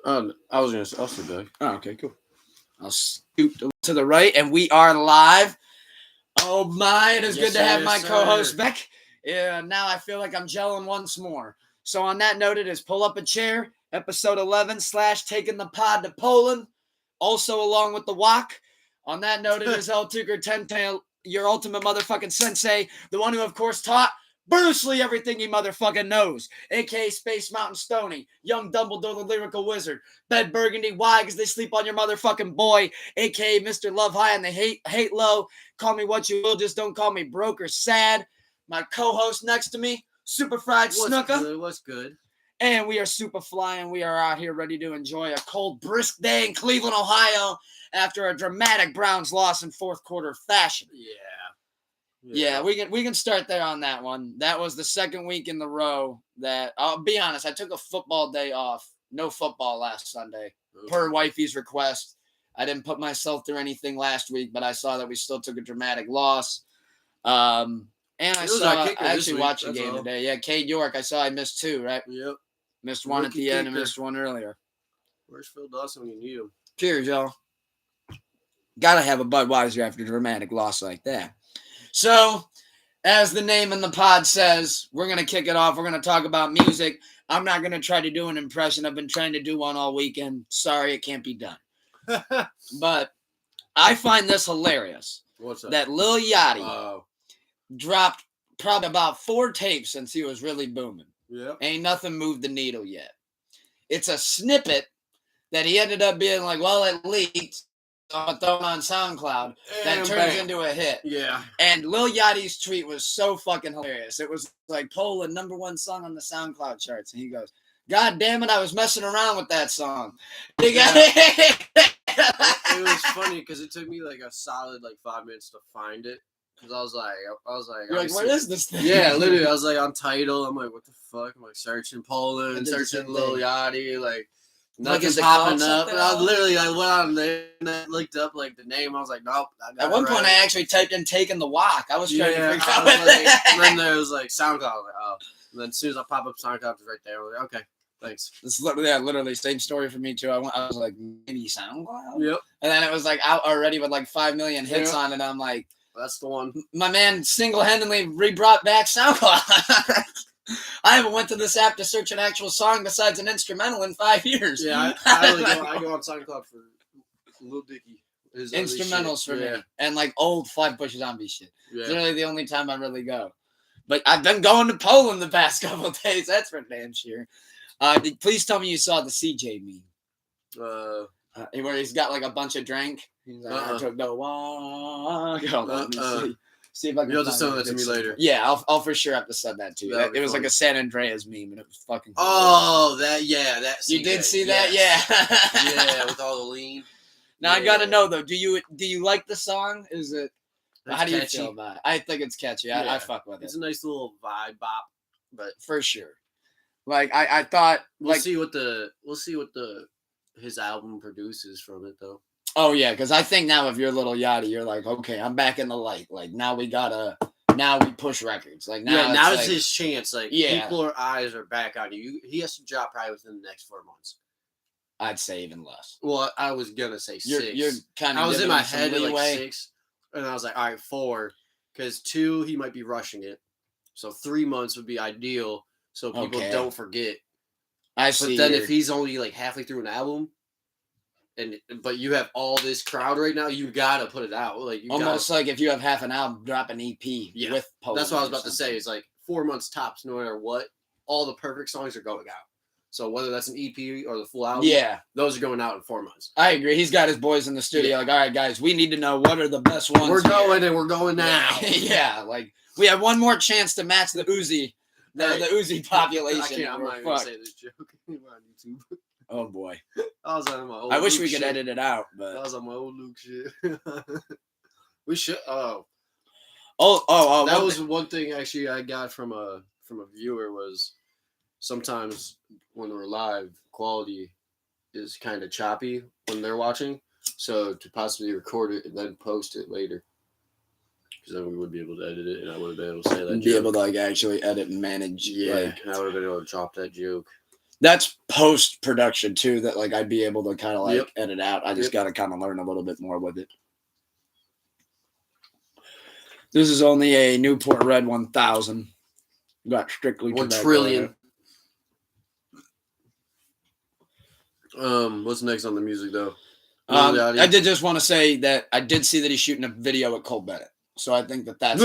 I'll sit back. Oh, okay, cool. I'll scoot to the right, and we are live. Oh my, it is good to have my co-host back. Yeah, now I feel like I'm gelling once more. So on that note, it is Pull Up a Chair, episode 11 / Taking the Pod to Poland. Also along with the walk. On that note, it is El Tucker Tente, your ultimate motherfucking sensei, the one who, of course, taught Bruce Lee everything he motherfucking knows, a.k.a. Space Mountain Stoney, Young Dumbledore the Lyrical Wizard, Bed Burgundy, why? Because they sleep on your motherfucking boy, a.k.a. Mr. Love High and they hate low. Call me what you will, just don't call me broke or sad. My co-host next to me, Super Fried Snooker. What's good? And we are super flying. We are out here ready to enjoy a cold, brisk day in Cleveland, Ohio, after a dramatic Browns loss in fourth quarter fashion. Yeah, we can start there on that one. That was the second week in the row that, I'll be honest, I took a football day off. No football last Sunday, per wifey's request. I didn't put myself through anything last week, but I saw that we still took a dramatic loss. And I actually watched the game today. Yeah, Cade York, I saw I missed 2, right? Yep. Missed one at the end and missed one earlier. Where's Phil Dawson when you need him? Cheers, y'all. Gotta have a Budweiser after a dramatic loss like that. So, as the name in the pod says, we're going to kick it off. We're going to talk about music. I'm not going to try to do an impression. I've been trying to do one all weekend. Sorry, it can't be done. But I find this hilarious. What's that? That Lil Yachty dropped probably about 4 tapes since he was really booming. Yeah. Ain't nothing moved the needle yet. It's a snippet that he ended up being like, well, it leaked. Thrown on SoundCloud that turns into a hit. Yeah. And Lil Yachty's tweet was so fucking hilarious. It was like Poland #1 song on the SoundCloud charts. And he goes, God damn it, I was messing around with that song. It was funny because it took me like a solid 5 minutes to find it. Because I was like, you're like, what is this thing? Yeah, literally, I was like on Tidal. I'm like, what the fuck? I'm like searching Poland, searching Lil Yachty, nothing's popping up. And I went on there and I looked up the name. I was like, nope. At one point, I actually typed in "Taking the Walk." I was trying to figure out. And then there was SoundCloud. I was like, oh. And then as soon as I pop up SoundCloud, it's right there. I was like, okay, thanks. This is literally same story for me too. I was like, maybe SoundCloud. Yep. And then it was out already with 5 million hits on it. I'm like, that's the one. My man single-handedly re-brought back SoundCloud. I haven't went to this app to search an actual song besides an instrumental in 5 years. Yeah, I go on SoundCloud for Lil Dicky. Instrumentals for me. And old Flatbush Zombie shit. Yeah. It's really the only time I really go. But I've been going to Poland the past couple of days. That's for damn sure. Please tell me you saw the CJ meme. Where he's got a bunch of drink. He's like, I took the walk. See if I can. You'll just send that to me later. Yeah, I'll for sure have to send that to you. It was like a San Andreas meme, and it was fucking cool. Oh, that you did see that? Yeah. Yeah, with all the lean. Now I gotta know though. Do you like the song? Is it? That's how do you catchy. feel about it? I think it's catchy. Yeah. I fuck with it. It's a nice little vibe bop, but for sure. I thought we'll see what his album produces from it though. Oh yeah, because I think now if you're Lil Yachty, you're like, okay, I'm back in the light. Now we push records. Now it's his chance. People's eyes are back on you. He has to drop probably within the next 4 months. I'd say even less. Well, I was gonna say 6. You're kind of. I was in my head at 6, and I was like, all right, 4, because 2 he might be rushing it, so 3 months would be ideal, so people don't forget. I see. But then if he's only halfway through an album. But you have all this crowd right now, you gotta put it out. Almost like if you have half an album, drop an EP with Poland. That's what I was about to say. It's 4 months tops, no matter what. All the perfect songs are going out. So whether that's an EP or the full album, those are going out in 4 months. I agree. He's got his boys in the studio. All right, guys, we need to know what are the best ones. We're going now. Yeah, we have one more chance to match the Uzi, the Uzi population. I'm not gonna say this joke on YouTube. Oh boy! I was on my old. I wish we could edit it out, but I was on my old Luke shit. We should. That was one thing actually I got from a viewer was sometimes when we're live, quality is kind of choppy when they're watching. So to possibly record it and then post it later, because then we would be able to edit it, and I would have been able to say that. Be able to actually edit and manage. Yeah, I would have been able to drop that joke. That's post-production, too, that, like, I'd be able to kind of, like, Yep. edit out. I just got to kind of learn a little bit more with it. This is only a Newport Red 1000. Got strictly 1 tobacco trillion. in it. What's next on the music, though? I did just want to say that I did see that he's shooting a video with Cole Bennett. So I think that's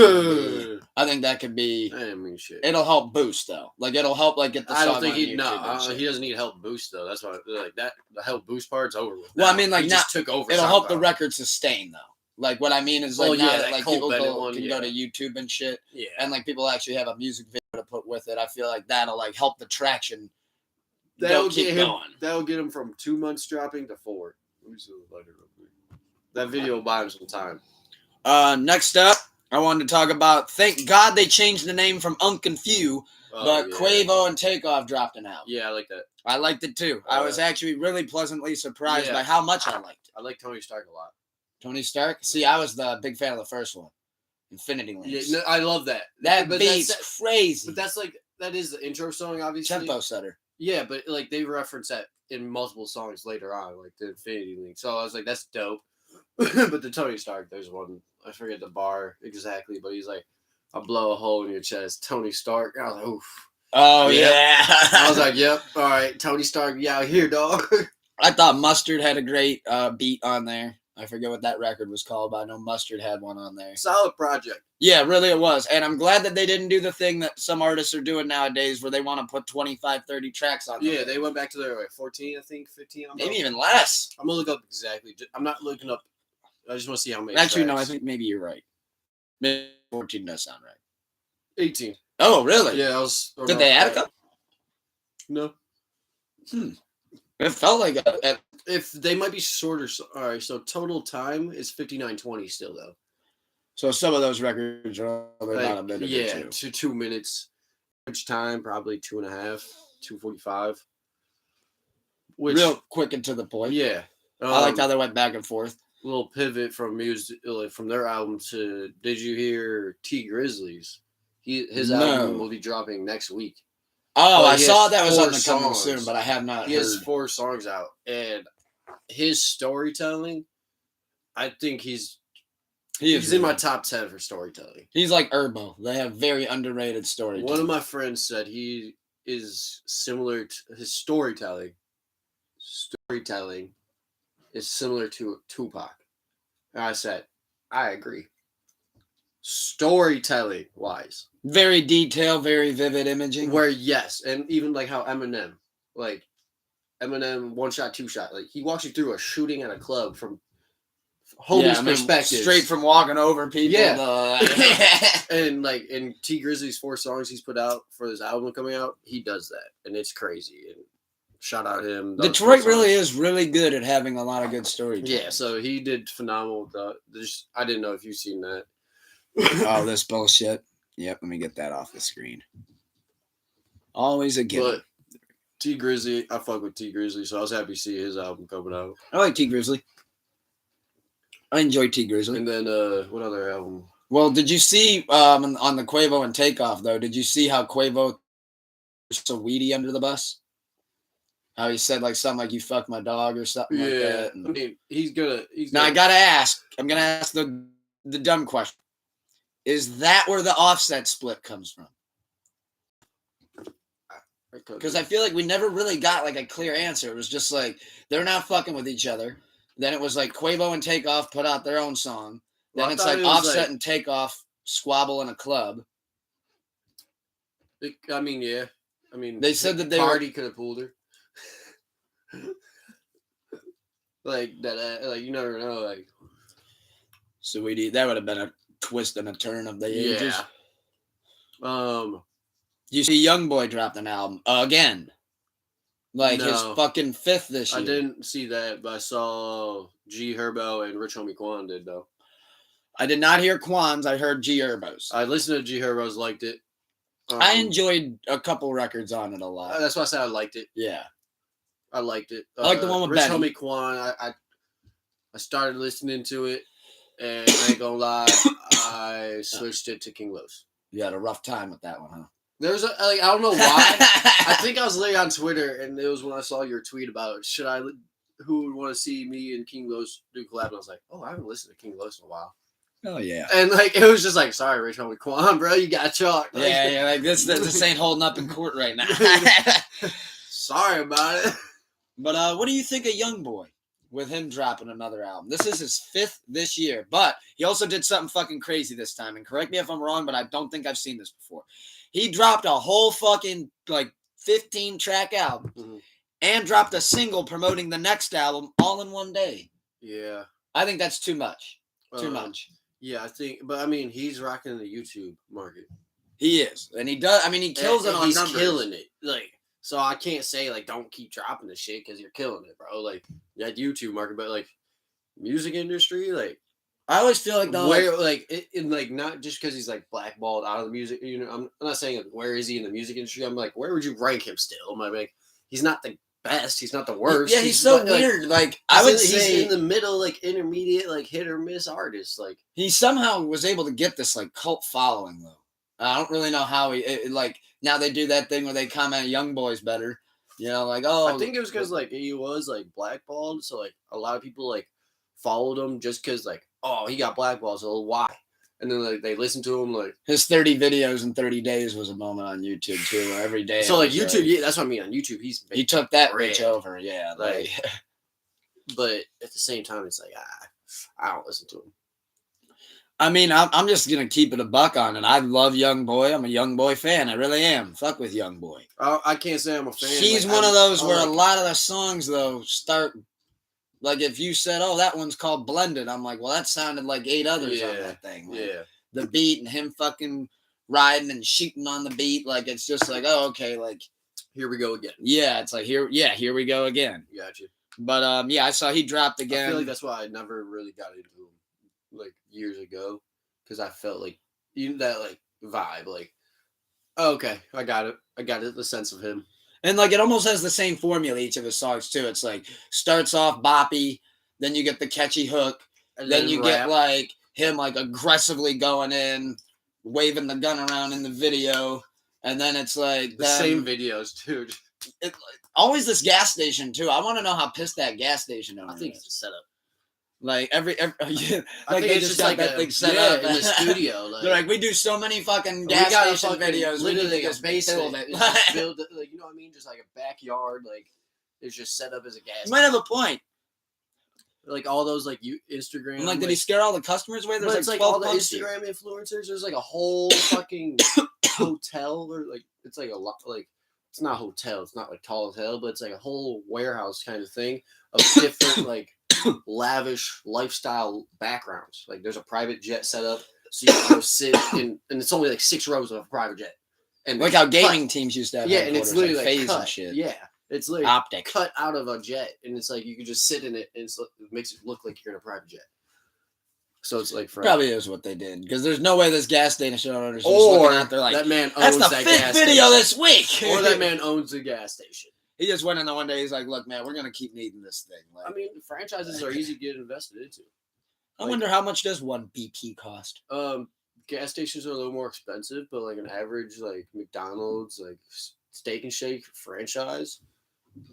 I think that could be. I mean, shit. It'll help boost though. Like it'll help like get the. I song don't think he doesn't need help boost though. That's why like that the help boost part's over with. Well, I mean like he just took over. It'll help the record sustain though. Like what I mean is like now that like people can go to YouTube and shit. Yeah. And like people actually have a music video to put with it. I feel like that'll like help the traction. That'll get him from 2 months dropping to 4. Let me see the lighter real quick. That video will buy him some time. Next up, I wanted to talk about. Thank God they changed the name from Unk and Few, but Quavo and Takeoff dropped an album. Yeah, I like that. I liked it too. I was actually really pleasantly surprised by how much I liked it. I like Tony Stark a lot. Tony Stark? See, I was the big fan of the first one, Infinity Links. Yeah, no, I love that. That beat's crazy. But that is the intro song, obviously. Tempo setter. Yeah, but like they reference that in multiple songs later on, like the Infinity Link. So I was like, that's dope. But the Tony Stark, there's one. I forget the bar exactly, but he's like, I'll blow a hole in your chest, Tony Stark. I was like, oof. Oh, yeah. I was like, yep. All right, Tony Stark, you out here, dog. I thought Mustard had a great beat on there. I forget what that record was called, but I know Mustard had one on there. Solid project. Yeah, really it was. And I'm glad that they didn't do the thing that some artists are doing nowadays where they want to put 25, 30 tracks on them. Yeah, they went back to their 14, I think, 15. Maybe even less. I'm going to look up exactly. I'm not looking up. I just want to see how many Actually, tracks. No, I think maybe you're right. Maybe 14 does sound right. 18. Oh, really? Yeah, Did they add a couple? No. It felt like if they might be shorter. All right, so total time is 59:20 still though. So some of those records are about a minute. Yeah, 2 minutes. Which time probably 2.5, 2:45. Real quick and to the point. Yeah, I liked how they went back and forth. Little pivot from music from their album to. Did you hear T Grizzly's? His album will be dropping next week. Oh, I saw that was on the coming soon, but I have not. He has 4 songs out, and his storytelling, I think he's in my top 10 for storytelling. He's like Urbo. They have very underrated storytelling. One of my friends said he is similar to his storytelling. Storytelling is similar to Tupac. And I said, I agree. Storytelling wise. Very detailed, very vivid imaging. Where yes, and even like how Eminem, one shot, 2 shot. Like he walks you through a shooting at a club from homie's perspective. Straight from walking over people. Yeah. And like in T Grizzly's 4 songs he's put out for his album coming out, he does that. And it's crazy. And shout out him. Detroit really is really good at having a lot of good stories. Yeah, so he did phenomenal. I didn't know if you've seen that. Oh, this bullshit. Yep, let me get that off the screen. Always a given. But T Grizzly, I fuck with T Grizzly, so I was happy to see his album coming out. I like T Grizzly. I enjoy T Grizzly. And then what other album? Well, did you see on the Quavo and Takeoff though? Did you see how Quavo was so weedy under the bus? How he said like something like "you fucked my dog" or something like that. And, I mean, he's gonna. I gotta ask. I'm gonna ask the dumb question. Is that where the Offset split comes from? Because I feel like we never really got like a clear answer. It was just like they're not fucking with each other. Then it was like Quavo and Takeoff put out their own song. Then it's like Offset and Takeoff squabble in a club. I mean, yeah. I mean, they said that Cardi could have pulled her. Like that. Like you never know. Like, Sweetie, that would have been a twist and a turn of the ages. Yeah. You see Youngboy dropped an album again. Like his fucking 5th this year. I didn't see that, but I saw G Herbo and Rich Homie Quan did though. I did not hear Quan's. I heard G Herbo's. I listened to G Herbo's, liked it. I enjoyed a couple records on it a lot. That's why I said I liked it. Yeah. I liked it. I like the one with Rich Benny. Homie Quan. I started listening to it, and I ain't gonna lie, I switched it to King Los. You had a rough time with that one, huh? There's I don't know why. I think I was late on Twitter, and it was when I saw your tweet about who would want to see me and King Los do collab, and I was like, oh, I haven't listened to King Los in a while. Oh yeah. And like it was just like, sorry, Rich Homie Quan, bro, you got chalked. Like, yeah, like this ain't holding up in court right now. Sorry about it. But what do you think of Youngboy with him dropping another album? This is his 5th this year, but he also did something fucking crazy this time. And correct me if I'm wrong, but I don't think I've seen this before. He dropped a whole fucking 15-track album and dropped a single promoting the next album all in one day. Yeah, I think that's too much. Too much. Yeah, I think, but I mean, he's rocking the YouTube market. He is, and he does. I mean, he kills it on he's numbers. Killing it. Like, so I can't say like don't keep dropping this shit because you're killing it, bro. Like that YouTube market, but like music industry, like I always feel like not just because he's like blackballed out of the music. You know, I'm not saying like, where is he in the music industry. I'm like, where would you rank him still? I'm like, he's not the best. He's not the worst. Yeah, he's so weird. Like I would say he's in the middle, like intermediate, like hit or miss artist. Like he somehow was able to get this like cult following though. I don't really know how like now they do that thing where they comment Youngboy's better. You know, like I think it was because like he was like blackballed, so like a lot of people like followed him just because like he got blackballed, so why? And then like they listened to him like his 30 videos in 30 days was a moment on YouTube too, where every day. So like YouTube, yeah, that's what I mean. On YouTube, he took that bitch over, yeah. Like, but at the same time, it's like I don't listen to him. I mean, I'm just gonna keep it a buck on it. I love Youngboy. I'm a Youngboy fan. I really am. Fuck with Youngboy. I can't say I'm a fan. He's one of those where a lot of the songs though start. Like if you said, "Oh, that one's called Blended," I'm like, "Well, that sounded like 8 others on that thing." Like, the beat and him fucking riding and shooting on the beat, like it's just like, oh, okay, like here we go again. Yeah, it's like here we go again. Gotcha. But I saw he dropped again. I feel like that's why I never really got into him like years ago because I felt like that like vibe, like okay, I got it, the sense of him. And like it almost has the same formula each of his songs too. It's like starts off boppy, then you get the catchy hook, and then you get like him like aggressively going in, waving the gun around in the video, and then it's like the same videos too. Always this gas station too. I want to know how pissed that gas station owner I think is. it's a setup. Like every I like think they just got like that thing set up in the studio. Like, they're like, we do so many fucking gas station videos. Literally just a basement. build it. Build it, like you know what I mean? Just like a backyard. Like it's just set up as a gas. You might have a point. Like all those like Instagram. And like, did he scare all the customers away? There's like all the Instagram influencers. There's like a whole fucking hotel or like it's like a lot like. It's not a hotel. It's not like tall hotel, but it's like a whole warehouse kind of thing of different like lavish lifestyle backgrounds. Like there's a private jet set up, so you can go sit in, and it's only like 6 rows of a private jet. And like how gaming teams used to have. Yeah, and it's literally like phase cut. And shit. Yeah, it's literally optic cut out of a jet, and it's like you can just sit in it, and it makes it look like you're in a private jet. So it's like probably is what they did because there's no way this gas station owners just looking out there like that man owns that's the that 5th gas video station. this week. Or that man owns the gas station. He just went in the one day. He's like, "Look, man, we're gonna keep needing this thing." Like, I mean, franchises are easy to get invested into. I wonder how much does one BP cost? Gas stations are a little more expensive, but like an average like McDonald's like Steak and Shake franchise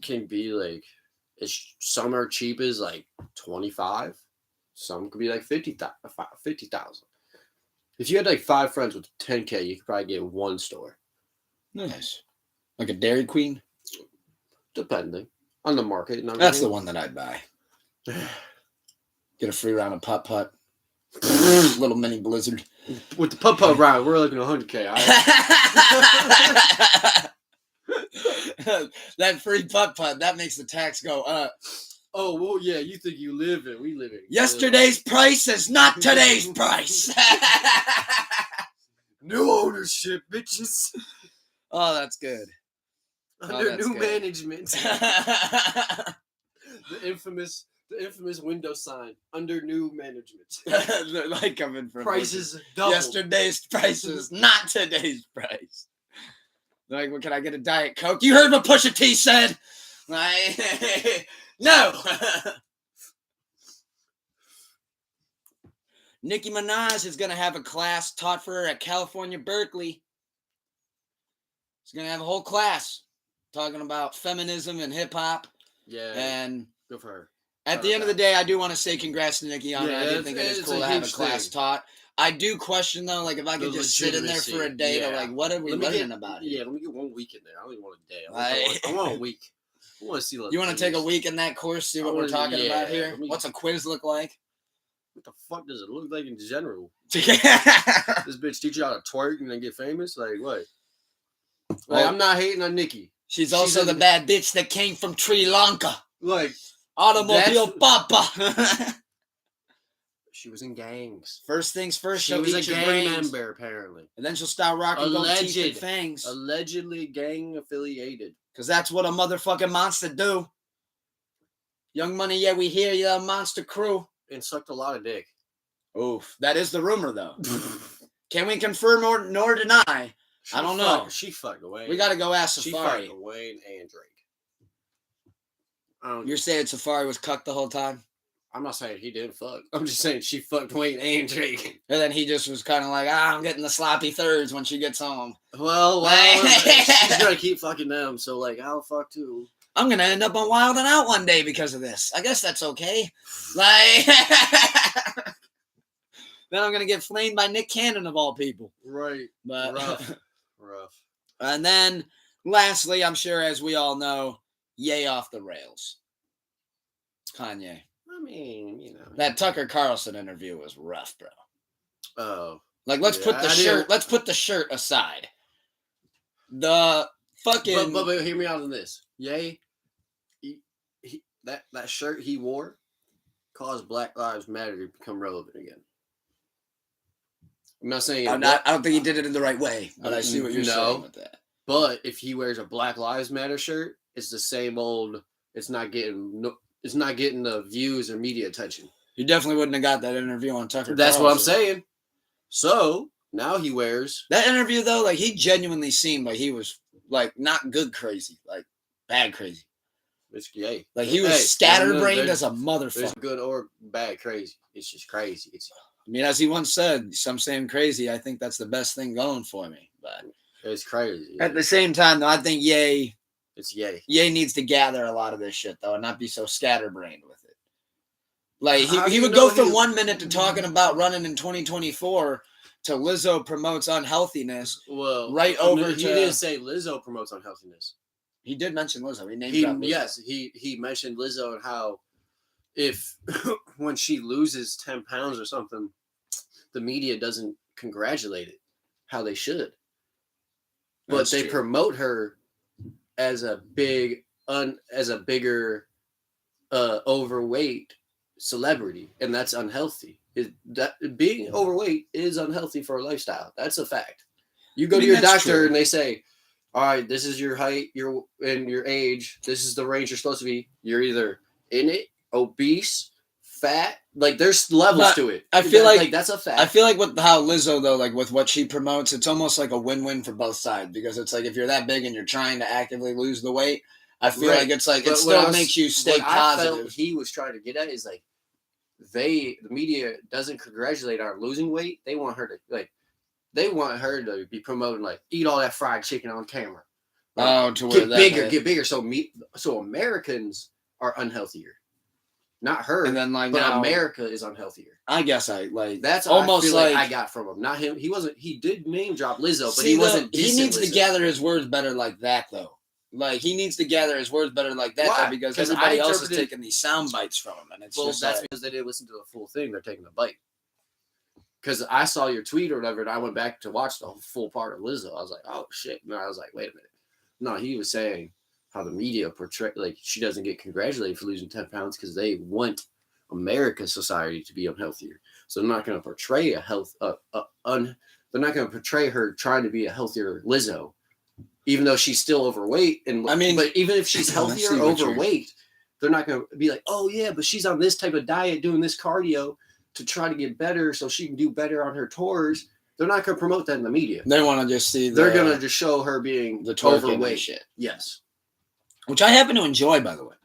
can be like some are cheap as like 25. Some could be like 50,000. If you had like 5 friends with 10K, you could probably get 1 store. Nice. Like a Dairy Queen? Depending on the market. That's the one that I'd buy. Get a free round of putt-putt. Little mini blizzard. With the putt-putt round, we're looking at 100K. That free putt-putt, that makes the tax go up. Oh, well, yeah, you think you live it. We live it. Yesterday's price is not today's price. New ownership, bitches. Oh, that's good. Under new management. The infamous window sign. Under new management. Like coming from prices double. Yesterday's prices, not today's price. Like, well, can I get a Diet Coke? You heard what Pusha T said. No. Nicki Minaj is going to have a class taught for her at California, Berkeley. He's going to have a whole class talking about feminism and hip hop. Yeah. And good for her. At the end of the day, I do want to say congrats to Nikki on it. I do think it is cool to have a class taught. I do question, though, like, if I could just sit in there for a day to, like, what are we learning about it? Yeah, let me get 1 week in there. I don't even want a day. I want a week. I want to see. You want to take a week in that course, see what we're talking about here? What's a quiz look like? What the fuck does it look like in general? This bitch teach you how to twerk and then get famous? Like, what? Like, I'm not hating on Nikki. She's also the bad bitch that came from Sri Lanka. Like, Automobile Papa. She was in gangs. First things first, she was a gang member, apparently. And then she'll start rocking gold teeth and fangs. Allegedly gang affiliated. Because that's what a motherfucking monster do. Young Money, yeah, we hear you, monster crew. And sucked a lot of dick. Oof. That is the rumor, though. Can we confirm nor deny? I don't know. She fucked away. We got to go ask Safari. She fucked Wayne and Drake. You're saying Safari was cucked the whole time? I'm not saying he didn't fuck. I'm just saying she fucked Wayne and Drake. And then he just was kind of like, I'm getting the sloppy thirds when she gets home. Well, she's going to keep fucking them. So, like, I'll fuck too. I'm going to end up on Wild 'N Out one day because of this. I guess that's okay. Like, then I'm going to get flamed by Nick Cannon of all people. Right. But Rough. And then, lastly, I'm sure, as we all know, Ye off the rails. Kanye. I mean, you know. That Tucker Carlson interview was rough, bro. Oh. Like, let's put the shirt. Let's put the shirt aside. The fucking. But hear me out on this. Ye, that shirt he wore caused Black Lives Matter to become relevant again. I'm not saying. I don't think he did it in the right way, but I see what you're saying with that. But if he wears a Black Lives Matter shirt, it's the same old. It's not getting the views or media attention. You definitely wouldn't have got that interview on Tucker. That's Carlson. What I'm saying. So now he wears that interview though. Like he genuinely seemed like he was like not good crazy, like bad crazy. It's gay. Like he was scatterbrained as a motherfucker. There's good or bad crazy. It's just crazy. I mean, as he once said, some say I'm crazy. I think that's the best thing going for me. But it's crazy. At the same time, though, I think Ye. It's Ye. Ye needs to gather a lot of this shit, though, and not be so scatterbrained with it. Like, he would go from 1 minute to talking about running in 2024 to Lizzo promotes unhealthiness. Well, over he didn't say Lizzo promotes unhealthiness. He did mention Lizzo. He named Lizzo. Yes, he mentioned Lizzo and how if when she loses 10 pounds or something, the media doesn't congratulate it how they should. But they promote her as a bigger overweight celebrity, and that's unhealthy. Being overweight is unhealthy for a lifestyle. That's a fact. You go to your doctor and they say, all right, this is your height, your age, this is the range you're supposed to be. You're either in it, obese, fat. Like there's levels to it. I feel like that's a fact. I feel like with how Lizzo though, like with what she promotes, it's almost like a win-win for both sides because it's like if you're that big and you're trying to actively lose the weight, I feel like it's like it still makes you stay positive. I felt he was trying to get at is like the media doesn't congratulate our losing weight. They want her to be promoting like eat all that fried chicken on camera. Like, to where get bigger. So Americans are unhealthier. Not her, and then but America is unhealthier. I guess that's almost I feel like I got from him. Not him. He wasn't. He did name drop Lizzo, but he wasn't. He needs to gather his words better like that, though. Like he needs to gather his words better like that, though, because everybody else is taking these sound bites from him, and it's that's because they didn't listen to the full thing. They're taking the bite. Because I saw your tweet or whatever, and I went back to watch the full part of Lizzo. I was like, oh shit! No, I was like, wait a minute. No, he was saying how the media portray like she doesn't get congratulated for losing 10 pounds because they want America's society to be unhealthier. So they're not going to portray they're not going to portray her trying to be a healthier Lizzo, even though she's still overweight. And but even if she's healthier or overweight, they're not going to be like, oh yeah, but she's on this type of diet doing this cardio to try to get better so she can do better on her tours. They're not going to promote that in the media. They want to just see they're going to just show her being the overweight shit. Yes. Which I happen to enjoy, by the way.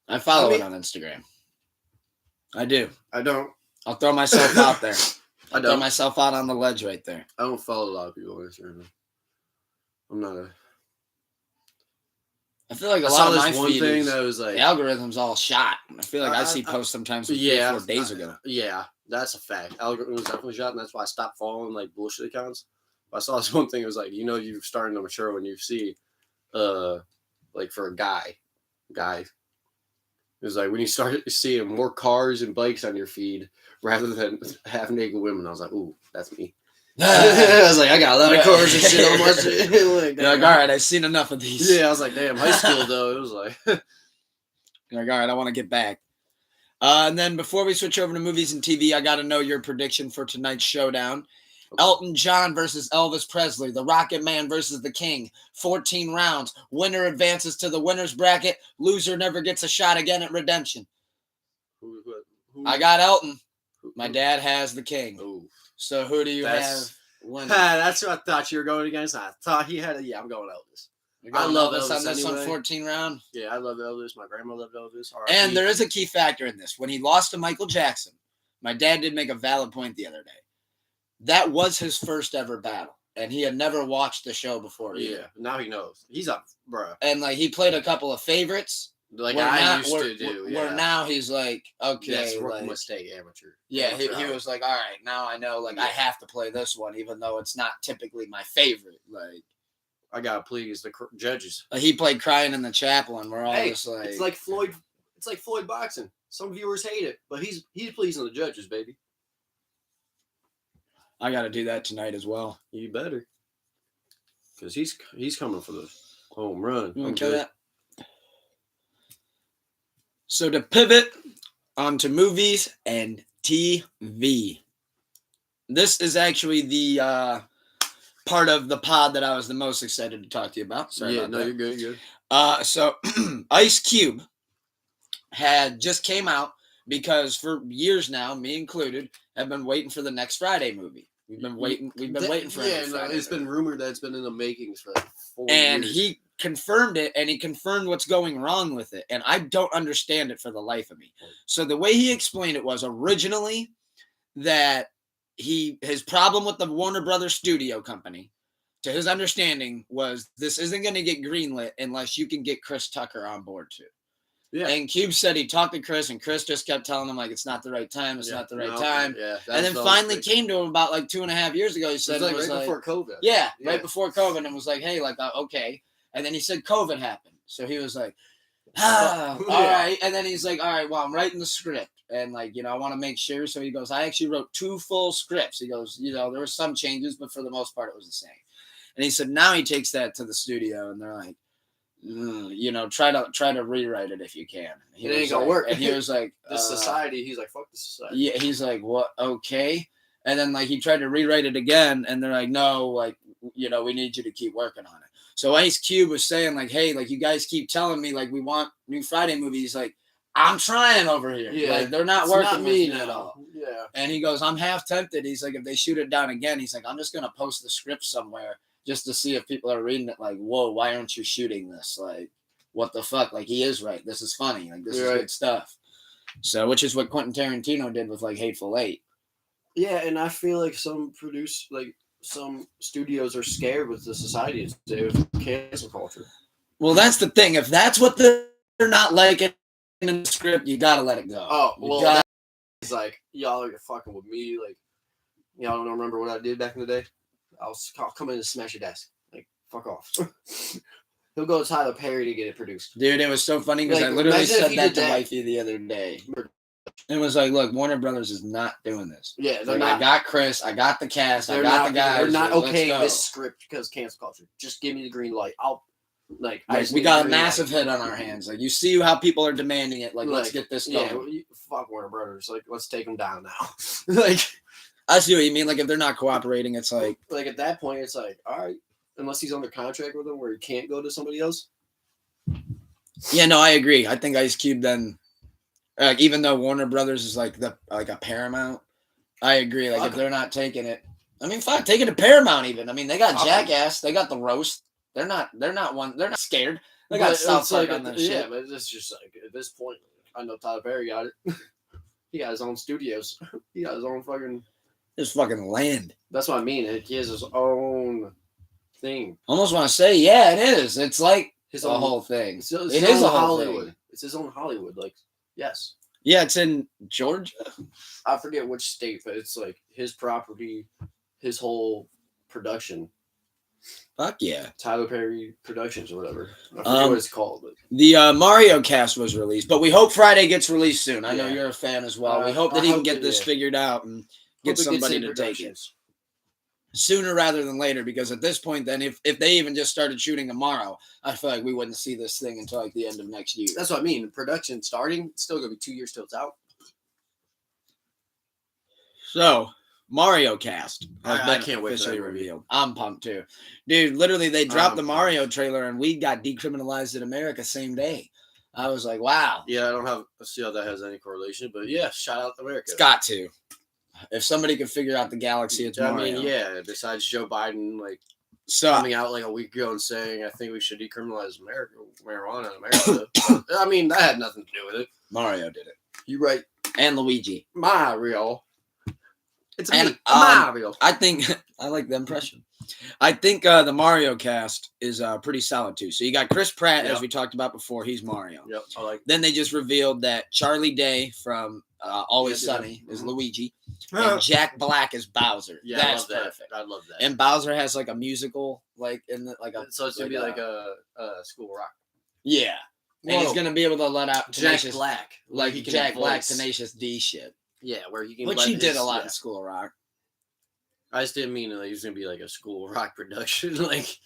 I follow it on Instagram. I do. I don't. I'll throw myself out there. Throw myself out on the ledge right there. I don't follow a lot of people on Instagram. I'm not a. I feel like a I lot saw of this my one feed thing is, that was like the algorithm's all shot. I feel like I see posts sometimes from 3 or 4 days ago. Yeah, that's a fact. Algorithm was definitely shot, and that's why I stopped following like bullshit accounts. But I saw this one thing. It was like, you're starting to mature when you see, like for a guy. It was like when you start seeing more cars and bikes on your feed rather than half naked women. I was like, ooh, that's me. I was like, I got a lot of cars and shit on my shit. Like, all right, I've seen enough of these. Yeah, I was like, damn, high school though. It was like, all right, I want to get back. And then before we switch over to movies and TV, I got to know your prediction for tonight's showdown. Okay. Elton John versus Elvis Presley. The Rocket Man versus the King. 14 rounds. Winner advances to the winner's bracket. Loser never gets a shot again at redemption. Who? I got Elton. My dad has the King. Ooh. So who do you have winning? That's what I thought you were going against. I thought he had I'm going Elvis. I love Elvis on this anyway. 14 round. Yeah, I love Elvis. My grandma loved Elvis. And there is a key factor in this. When he lost to Michael Jackson, my dad did make a valid point the other day. That was his first ever battle, and he had never watched the show before. Yeah, now he knows. He's up, bro. And like he played a couple of favorites, like I used to do. Where now he's like, okay, that's like, mistake, amateur. Yeah, he was like, all right, now I know, like I have to play this one, even though it's not typically my favorite. Like, I gotta please the judges. He played "Crying in the Chapel," and we're all just like, it's like Floyd. It's like Floyd boxing. Some viewers hate it, but he's pleasing the judges, baby. I got to do that tonight as well. You better, because he's coming for the home run. You want to kill that? So to pivot onto movies and TV, this is actually the part of the pod that I was the most excited to talk to you about. Sorry about that. You're good. You're good. So Ice Cube had just came out because for years now, me included, have been waiting for the next Friday movie. We've been waiting for it. Yeah, it's been rumored that it's been in the makings for like 4 years. And he confirmed it, and he confirmed what's going wrong with it. And I don't understand it for the life of me. So the way he explained it was originally that his problem with the Warner Brothers studio company, to his understanding, was this isn't going to get greenlit unless you can get Chris Tucker on board too. Yeah. And Cube said he talked to Chris, and Chris just kept telling him, like, it's not the right time. It's not the right time. Yeah, and then finally came to him about, like, 2.5 years ago. He said it was right before COVID. Yeah, right before COVID, and was like, hey, like, okay. And then he said COVID happened. So he was like, all right. And then he's like, all right, well, I'm writing the script. And, like, I want to make sure. So he goes, I actually wrote 2 full scripts. He goes, there were some changes, but for the most part, it was the same. And he said, now he takes that to the studio, and they're like, try to rewrite it if you can. It ain't gonna work. And he was like, the society. He's like, fuck the society. Yeah, he's like, what? Okay. And then like he tried to rewrite it again, and they're like, no, like we need you to keep working on it. So Ice Cube was saying like, hey, like you guys keep telling me like we want new Friday movies. Like I'm trying over here. Yeah, like, they're not working with me at all. Yeah. And he goes, I'm half tempted. He's like, if they shoot it down again, he's like, I'm just gonna post the script somewhere, just to see if people are reading it like, whoa, why aren't you shooting this? Like, what the fuck? Like, he is right. This is funny. Like, this is good stuff. So, which is what Quentin Tarantino did with, like, Hateful Eight. Yeah, and I feel like some studios are scared with the society of cancel culture. Well, that's the thing. If that's what they're not liking in the script, you gotta let it go. Oh, well, it's like, y'all are fucking with me. Like, y'all don't remember what I did back in the day? I'll come in and smash your desk. Like, fuck off. He'll go to Tyler Perry to get it produced. Dude, it was so funny because I literally said that to Wifey the other day. It was like, look, Warner Brothers is not doing this. Yeah, they're not. I got Chris. I got the cast. I got the guys. They're not okaying this script because cancel culture. Just give me the green light. We got a massive hit on our hands. Like, you see how people are demanding it. Like, let's get this going. Yeah, fuck Warner Brothers. Like, let's take them down now. Like, I see what you mean. Like, if they're not cooperating, it's like at that point, it's like, all right, unless he's under contract with them where he can't go to somebody else. Yeah, no, I agree. I think Ice Cube then, like, even though Warner Brothers is like a Paramount, I agree. Like, if they're not taking it, I mean, fuck, take it to Paramount. Even, I mean, they got Jackass, they got The Roast. They're not scared. They got South Park on that shit. Yeah, but it's just like at this point, I know Tyler Perry got it. He got his own studios. He got his own fucking. His fucking land. That's what I mean. He has his own thing. Almost want to say, yeah, it is. It's like His the own whole thing. It is a Hollywood. Thing. It's his own Hollywood. Like, yes. Yeah, it's in Georgia. I forget which state, but it's like his property, his whole production. Fuck yeah. Tyler Perry Productions or whatever. I forget what it's called. But. The Mario cast was released, but we hope Friday gets released soon. I know you're a fan as well. We hope that he can get this figured out and get somebody to take it. Sooner rather than later, because at this point, then, if they even just started shooting tomorrow, I feel like we wouldn't see this thing until like the end of next year. That's what I mean. Production starting, it's still going to be 2 years till it's out. So, Mario cast. I can't wait to revealed. I'm pumped too. Dude, literally, they dropped the Mario trailer and weed got decriminalized in America same day. I was like, wow. Yeah, I don't see how that has any correlation, but yeah, shout out to America. It's got to. If somebody could figure out the galaxy, it's Mario. I mean, yeah, besides Joe Biden, coming out like a week ago and saying, I think we should decriminalize marijuana in America. I mean, that had nothing to do with it. Mario did it. You're right. And Luigi. Mario. It's Mario. I think, I like the impression. I think the Mario cast is pretty solid too. So you got Chris Pratt, as we talked about before. He's Mario. Yep, I like. Then they just revealed that Charlie Day from Always Sunny is Luigi, and Jack Black is Bowser. Yeah, that's perfect. I love that. And Bowser has like a musical, so it's gonna be like a School Rock. Yeah, and he's gonna be able to let out Jack Black, like Jack Black, Tenacious D shit. Yeah, where he can. Which he did a lot in School Rock. I just didn't mean he was gonna be like a School Rock production, like.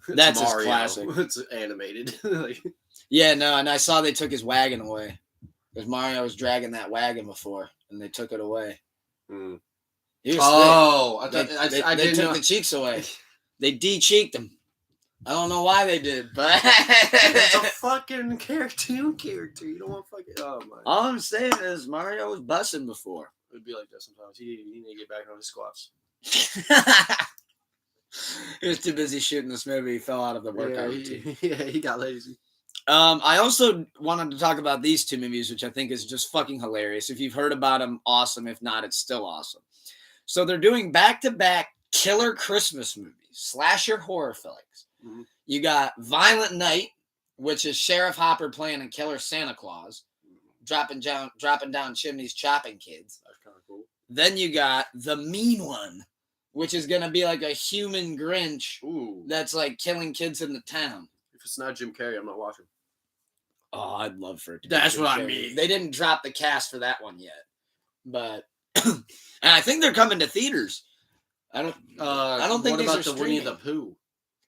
That's his classic. It's animated. Yeah, no, and I saw they took his wagon away. Because Mario was dragging that wagon before, and they took it away. Mm. He was they took the cheeks away. They de-cheeked him. I don't know why they did, but it's a fucking cartoon character. You don't want fucking. Oh my. All I'm saying is Mario was busting before. It would be like that sometimes. He need to get back on his squats. He was too busy shooting this movie. He fell out of the workout routine. Yeah, he got lazy. I also wanted to talk about these two movies, which I think is just fucking hilarious. If you've heard about them, awesome. If not, it's still awesome. So they're doing back-to-back killer Christmas movies, slasher horror flicks. Mm-hmm. You got Violent Night, which is Sheriff Hopper playing a killer Santa Claus, dropping down chimneys, chopping kids. That's kind of cool. Then you got The Mean One, which is going to be like a human Grinch that's like killing kids in the town. If it's not Jim Carrey, I'm not watching. Oh, I'd love for it to be That's Jim what Carrey. I mean. They didn't drop the cast for that one yet. But and I think they're coming to theaters. I don't think these are the Winnie the Pooh?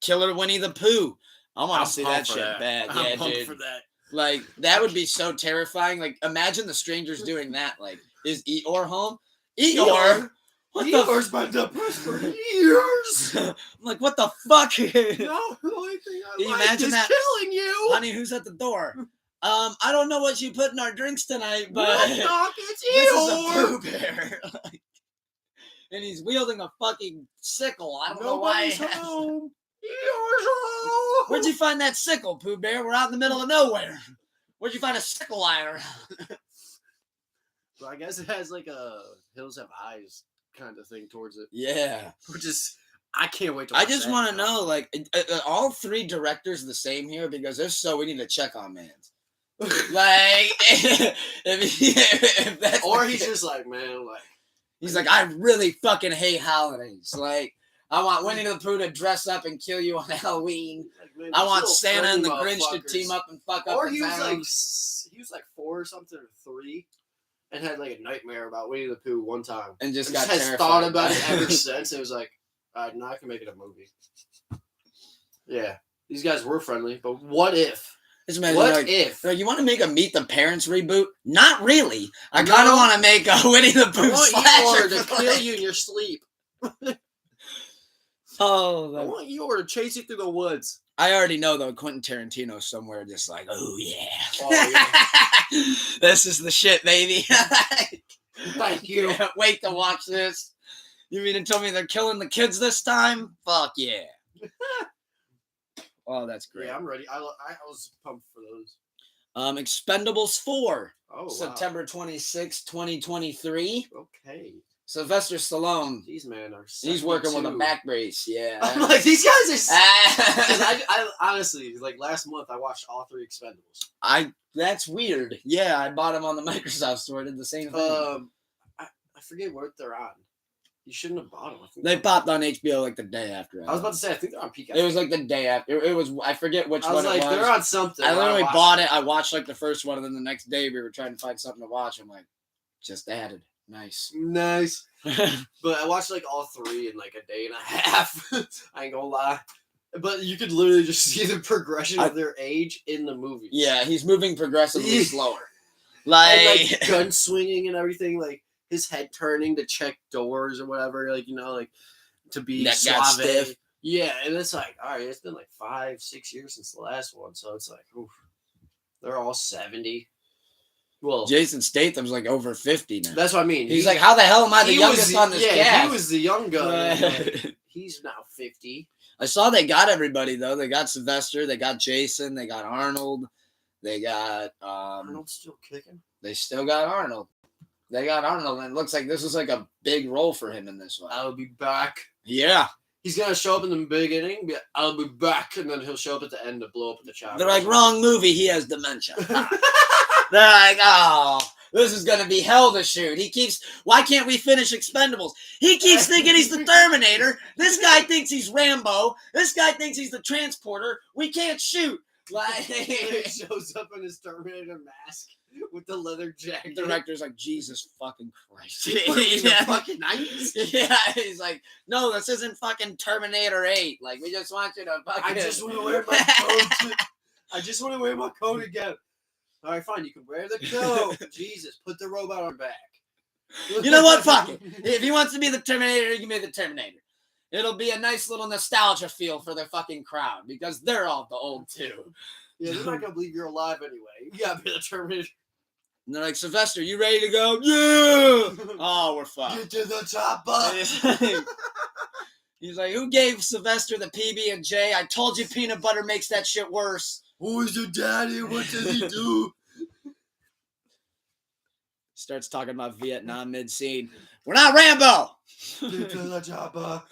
Killer Winnie the Pooh. I want to see that shit bad. I'm pumped for that. Like, that would be so terrifying. Like, imagine the strangers doing that. Like, is Eeyore home? Eeyore? What Eeyore's been depressed for years. I'm like, what the fuck? No, the only thing I like imagine is that? Killing you. Honey, who's at the door? I don't know what you put in our drinks tonight, but it's Eeyore. This is a Pooh Bear. And he's wielding a fucking sickle. I don't know why. Nobody's home. Eeyore's home. Where'd you find that sickle, Pooh Bear? We're out in the middle of nowhere. Where'd you find a sickle lying around? So I guess it has like a Hills Have Eyes kind of thing towards it. Yeah. Which is, I can't wait to watch I just want to know, like, all three directors the same here? Because if so, we need to check on Mans. Like, if that's or he's just like, man, like. He's like, I really fucking hate holidays. Like, I want Winnie the Pooh to dress up and kill you on Halloween. Like, man, I want Santa and the Grinch to team up and fuck up. Or he was like 4 or something, or 3. And had like a nightmare about Winnie the Pooh one time. And just has thought about it ever since. It was like, no, I can make it a movie. Yeah. These guys were friendly, but what if? What if? You want to make a Meet the Parents reboot? Not really. I kind of want to make a Winnie the Pooh slasher to kill you in your sleep. I want Eeyore to chase you through the woods. I already know, though, Quentin Tarantino's somewhere just like, oh, yeah. This is the shit, baby. Thank you. Can't wait to watch this. You mean to tell me they're killing the kids this time? Fuck yeah. Oh, that's great. Yeah, I'm ready. I was pumped for those. Expendables 4. Oh, September 26, 2023. Okay. Sylvester Stallone. These men are. He's working with a back brace. Yeah. I'm like, these guys are. I honestly, like last month, I watched all 3 Expendables. That's weird. Yeah, I bought them on the Microsoft store. I did the same thing. I forget what they're on. You shouldn't have bought them. They popped on HBO like the day after. I was about to say, I think they're on Peacock. It was like the day after. It was. I forget which one it was. They're on something. I literally bought it. I watched like the first one, and then the next day we were trying to find something to watch. I'm like, just added. Nice. But I watched like all 3 in like a day and a half. I ain't gonna lie. But you could literally just see the progression of their age in the movie. Yeah, he's moving progressively slower. And, like gun swinging and everything, like his head turning to check doors or whatever, like, you know, like to be suave. Yeah, and it's like, all right, it's been like 5-6 years since the last one, so it's like, oof, they're all 70. Well, Jason Statham's like over 50 now. That's what I mean. He's like, how the hell am I the youngest on this cast? He was the young guy. Like, he's now 50. I saw they got everybody though. They got Sylvester, they got Jason, they got Arnold, they got Arnold's still kicking. They still got Arnold. They got Arnold, and it looks like this is like a big role for him in this one. I'll be back. Yeah. He's gonna show up in the beginning, but I'll be back, and then he'll show up at the end to blow up at the chopper. They're like, wrong movie, he has dementia. They're like, oh, this is gonna be hell to shoot. Why can't we finish Expendables? He keeps thinking he's the Terminator. This guy thinks he's Rambo. This guy thinks he's the Transporter. We can't shoot. Like, he shows up in his Terminator mask with the leather jacket. The director's like, Jesus fucking Christ. Fucking 90s? Yeah, he's like, no, this isn't fucking Terminator 8. Like, we just want you to fucking... I just want to wear my coat. I just want to wear my coat again. All right, fine. You can wear the coat. Jesus, put the robot on back. You know what? Fuck it. If he wants to be the Terminator, he can be the Terminator. It'll be a nice little nostalgia feel for the fucking crowd because they're all the old too. Yeah, they're not going to believe you're alive anyway. You got to be the Terminator. And they're like, Sylvester, you ready to go? Yeah! Oh, we're fucked. Get to the chopper. He's like, who gave Sylvester the PB&J? I told you peanut butter makes that shit worse. Who is your daddy? What does he do? Starts talking about Vietnam mid-scene. We're not Rambo. Get to the chopper.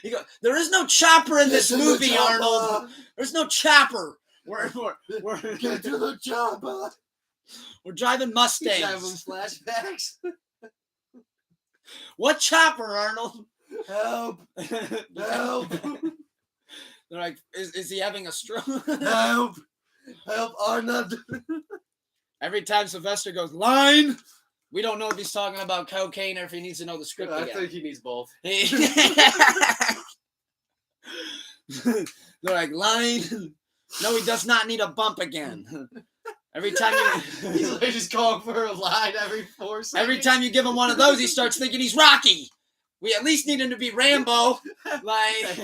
He goes, there is no chopper in this movie, Arnold. There's no chopper. We're Get to the chopper. We're driving Mustangs. He's having flashbacks. What chopper, Arnold? Help! Help! They're like, is he having a stroke? Help! Help, Arnold! Every time Sylvester goes, line, we don't know if he's talking about cocaine or if he needs to know the script again. I think he needs both. They're like, line. No, he does not need a bump again. Every time he's like just calling for a line every 4 seconds. Every time you give him one of those, he starts thinking he's Rocky. We at least need him to be Rambo. Like,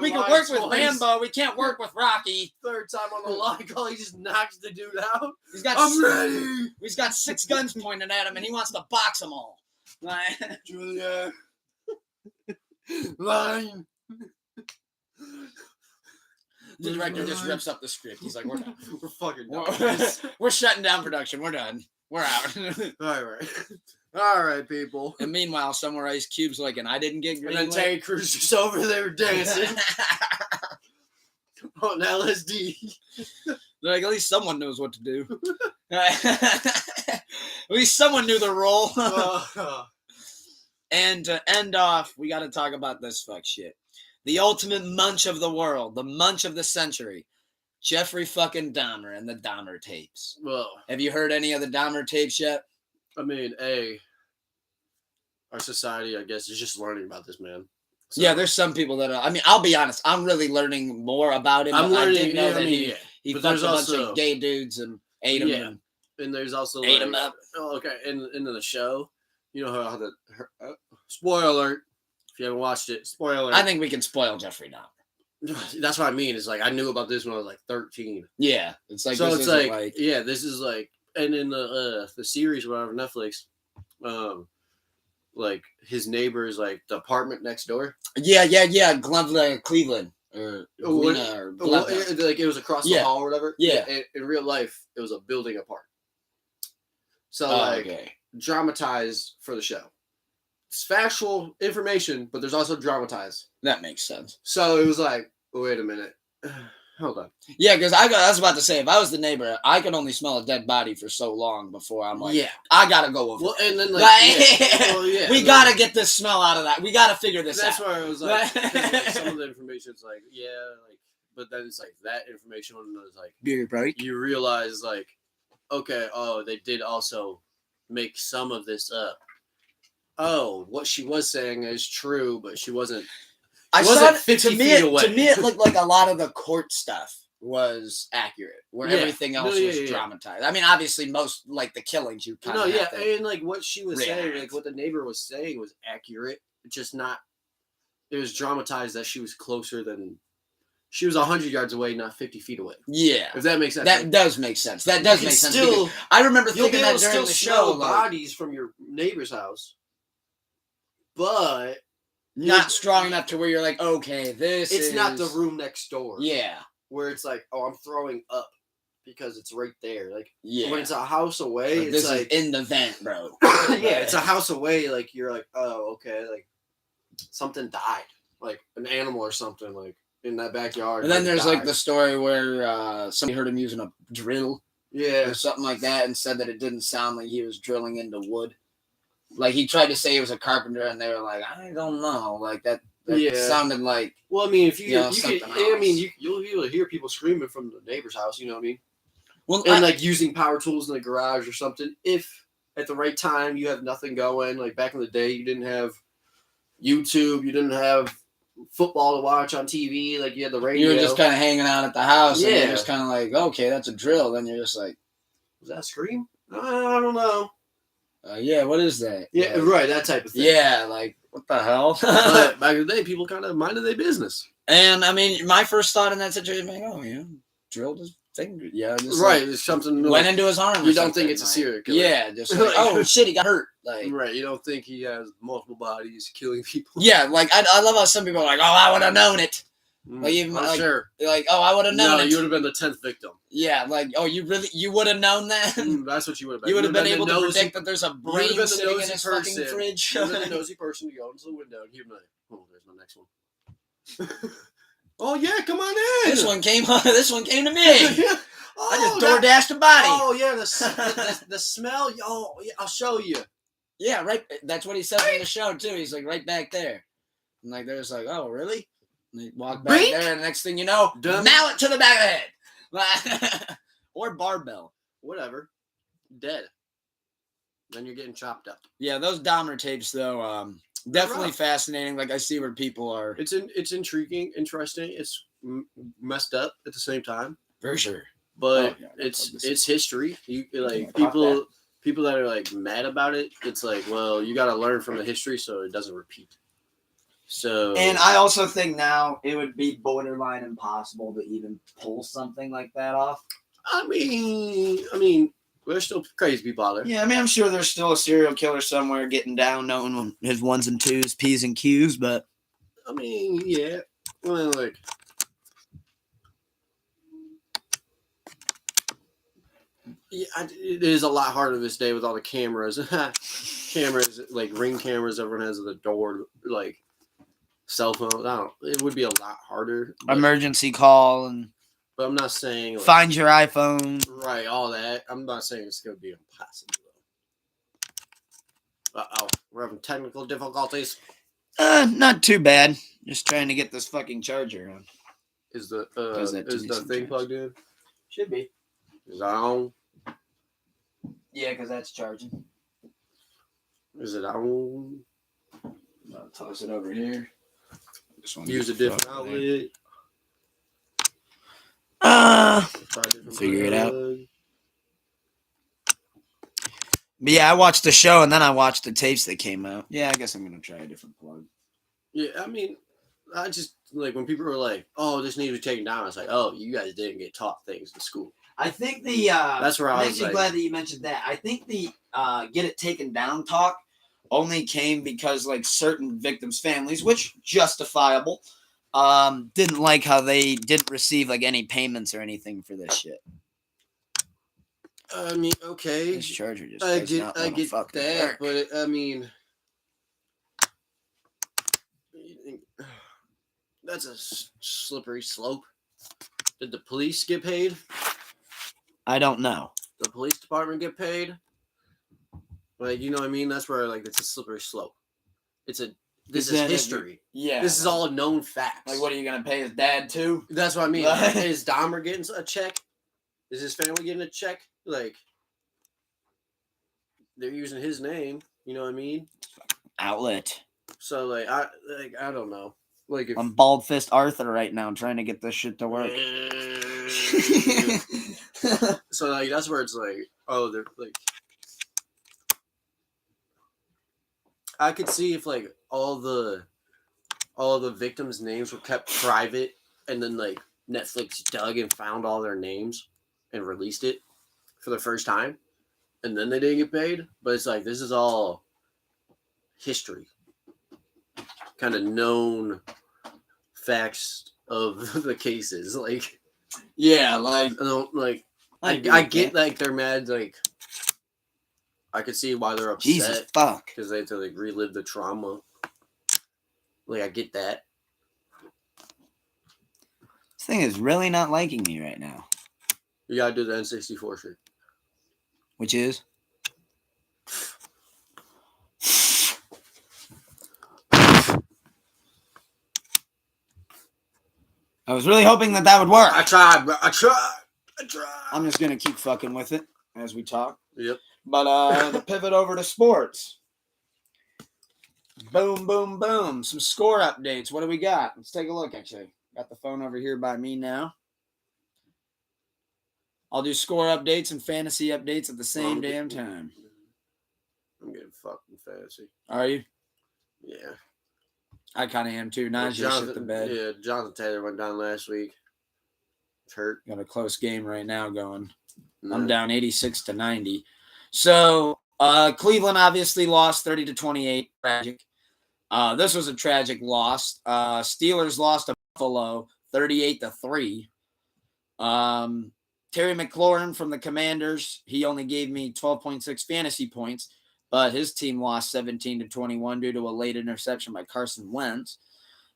we can work with Rambo. We can't work with Rocky. Third time on the line call, he just knocks the dude out. I'm ready. He's got 6 guns pointed at him, and he wants to box them all. Like, Julia, line. The director just rips up the script. He's like, we're done. We're fucking done. We're shutting down production. We're done. We're out. All right, people. And meanwhile, somewhere Ice Cube's like, and I didn't get green. And then Terry Crews is over there dancing on LSD. They're like, at least someone knows what to do. At least someone knew the role. And to end off, we got to talk about this fuck shit. The ultimate munch of the world, the munch of the century, Jeffrey fucking Dahmer and the Dahmer tapes. Well, have you heard any of the Dahmer tapes yet? I mean, our society, I guess, is just learning about this man. So, yeah, there's some people that I mean, I'll be honest, I'm really learning more about him. I'm learning, I didn't know that he fucked a bunch also, of gay dudes and ate them. Yeah, and there's also ate them up. Oh, okay, in the show, you know how spoiler alert. If you haven't watched it, spoiler alert. I think we can spoil Jeffrey Dahmer. That's what I mean. It's like I knew about this when I was like 13. Yeah, it's like so. It's like yeah, this is like, and in the series, whatever, Netflix, like his neighbors, like the apartment next door. Yeah, Cleveland or like it was across the hall or whatever. Yeah, in real life, it was a building apart. So dramatized for the show. It's factual information, but there's also dramatized. That makes sense. So it was like, wait a minute. Hold on. Yeah, because I was about to say, if I was the neighbor, I could only smell a dead body for so long before I'm like, I gotta go over. Well, and then we gotta get this smell out of that. We gotta figure this out. That's where it was like, some of the information is like, but then it's like that information was like, beer break. You realize like, okay, they did also make some of this up. Oh, what she was saying is true, but she wasn't. I saw it, 50 feet away. To me, it looked like a lot of the court stuff was accurate, where everything else was dramatized. I mean, obviously, most like the killings, you kind of and like what she was saying, like what the neighbor was saying was accurate, just not. It was dramatized that she was closer than. She was 100 yards away, not 50 feet away. Yeah, if that makes sense. That does make sense. That does make sense. Still, I remember thinking that during the show, bodies from your neighbor's house, but. Not strong enough to where you're like, okay, it's not the room next door. Yeah. Where it's like, I'm throwing up because it's right there. Like, when it's a house away, like, it's like in the vent, bro. It's a house away. Like, you're like, oh, okay. Like, something died. Like, an animal or something, like, in that backyard. And then there's, like, the story where somebody heard him using a drill. Yeah. Or something like that and said that it didn't sound like he was drilling into wood. Like, he tried to say he was a carpenter, and they were like, I don't know. Like, that sounded like... Well, I mean, if you'll be able to hear people screaming from the neighbor's house, you know what I mean? Well, and, like, using power tools in the garage or something. If, at the right time, you have nothing going. Like, back in the day, you didn't have YouTube. You didn't have football to watch on TV. Like, you had the radio. You were just kind of hanging out at the house, and you're just kind of like, okay, that's a drill. Then you're just like... Was that a scream? I don't know. What is that? Yeah, right, that type of thing. Yeah, like, what the hell? But back in the day, people kind of minded their business. And, I mean, my first thought in that situation, like, drilled his finger. Yeah, just right, it's something... Went into his arm. You don't think it's a serial killer. Yeah, just like, oh, shit, he got hurt. Like, right, you don't think he has multiple bodies killing people. Yeah, like, I love how some people are like, oh, I would have known it. Like, even like, sure. Like, oh, I would have known it. No, you would have been the 10th victim. Yeah, like, oh, you would have known that? That's what you would have been. You would have been able to predict that there's a brain sitting in his fucking fridge. You would have been the nosy person to go into the window and he'd be like, oh, there's my next one. Oh, yeah, come on in. This one came to me. I just DoorDashed a body. Oh, yeah, the smell. Oh, yeah, I'll show you. Yeah, right. That's what he says in the show, too. He's like, right back there. And like, they're just like, oh, really? And they walk back there, and the next thing you know, mallet to the back of the head. Or barbell. Whatever. Dead. Then you're getting chopped up. Yeah, those Dahmer tapes, though, definitely fascinating. Like, I see where people are. It's intriguing, interesting. It's messed up at the same time. For sure. But it's history. You like people that are like mad about it. It's like, well, you got to learn from the history so it doesn't repeat. So, and I also think now it would be borderline impossible to even pull something like that off. I mean, there's still crazy people out there. Yeah, I mean, I'm sure there's still a serial killer somewhere getting down, knowing his ones and twos, P's and Q's, but I mean, yeah. Well, like, yeah, it is a lot harder this day with all the cameras. Cameras, like ring cameras, everyone has at the door, like cell phones. It would be a lot harder. Emergency call and. But I'm not saying like, find your iPhone. Right, all that. I'm not saying it's going to be impossible. Uh-oh, we're having technical difficulties. Not too bad. Just trying to get this fucking charger on. Is the thing plugged in? Should be. Is it on? Yeah, because that's charging. Is it on? I'll toss it over here. Use a different outlet. Figure it out. But yeah, I watched the show and then I watched the tapes that came out. Yeah, I guess I'm gonna try a different plug. Yeah, I mean, I just like when people were like, "Oh, this needs to be taken down." I was like, "Oh, you guys didn't get taught things in school." I think the that's where I was actually glad that you mentioned that. I think the get it taken down talk only came because like certain victims' families, which justifiable, didn't like how they didn't receive like any payments or anything for this shit. I mean, okay. This charger just I does get not that, work. but I mean, that's a slippery slope. Did the police get paid? I don't know. The police department get paid? Like, you know what I mean? That's where, like, it's a slippery slope. This is history. Yeah. This is all known facts. Like, what are you going to pay his dad too? That's what I mean. Like, is Dahmer getting a check? Is his family getting a check? Like, they're using his name. You know what I mean? Outlet. So, I don't know. Like, if, I'm bald fist Arthur right now trying to get this shit to work. So, like, that's where it's like, oh, they're like, I could see if like all the victims' names were kept private, and then like Netflix dug and found all their names and released it for the first time, and then they didn't get paid. But it's like, this is all history, kind of known facts of the cases. Like, yeah, like I don't like. I get like they're mad. Like, I could see why they're upset. Jesus fuck, because they have to like relive the trauma. Like, I get that. This thing is really not liking me right now. You gotta do the N64 shit. Which is? I was really hoping that would work. I tried, bro. I tried. I'm just gonna keep fucking with it as we talk. Yep. But to pivot over to sports. Boom, boom, boom. Some score updates. What do we got? Let's take a look, actually. Got the phone over here by me now. I'll do score updates and fantasy updates at the same damn time. I'm getting fucked in fantasy. Are you? Yeah. I kind of am too. Nice, just shit the bed. Yeah, Jonathan Taylor went down last week. It's hurt. Got a close game right now going. No. I'm down 86-90. So Cleveland obviously lost 30-28. Tragic. This was a tragic loss. Steelers lost to Buffalo 38-3. Terry McLaurin from the Commanders, he only gave me 12.6 fantasy points, but his team lost 17-21 due to a late interception by Carson Wentz.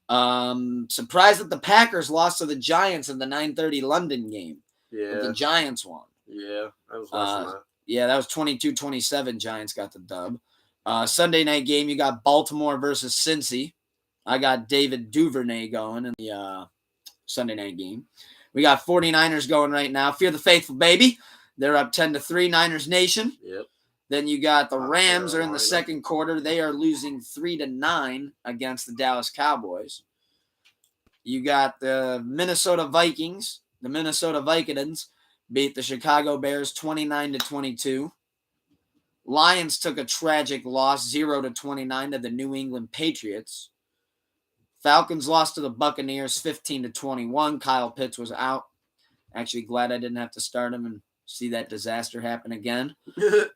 Surprised that the Packers lost to the Giants in the 9:30 London game. Yeah. But the Giants won. Yeah, I was watching that. Yeah, that was 22-27. Giants got the dub. Sunday night game, you got Baltimore versus Cincy. I got David Duvernay going in the Sunday night game. We got 49ers going right now. Fear the faithful, baby. They're up 10-3, Niners Nation. Yep. Then you got the Rams are in the second quarter. They are losing 3-9 against the Dallas Cowboys. You got the Minnesota Vikings. The Minnesota Vikings beat the Chicago Bears 29-22. Lions took a tragic loss 0-29 to the New England Patriots. Falcons lost to the Buccaneers 15-21. Kyle Pitts was out. Actually, glad I didn't have to start him and see that disaster happen again.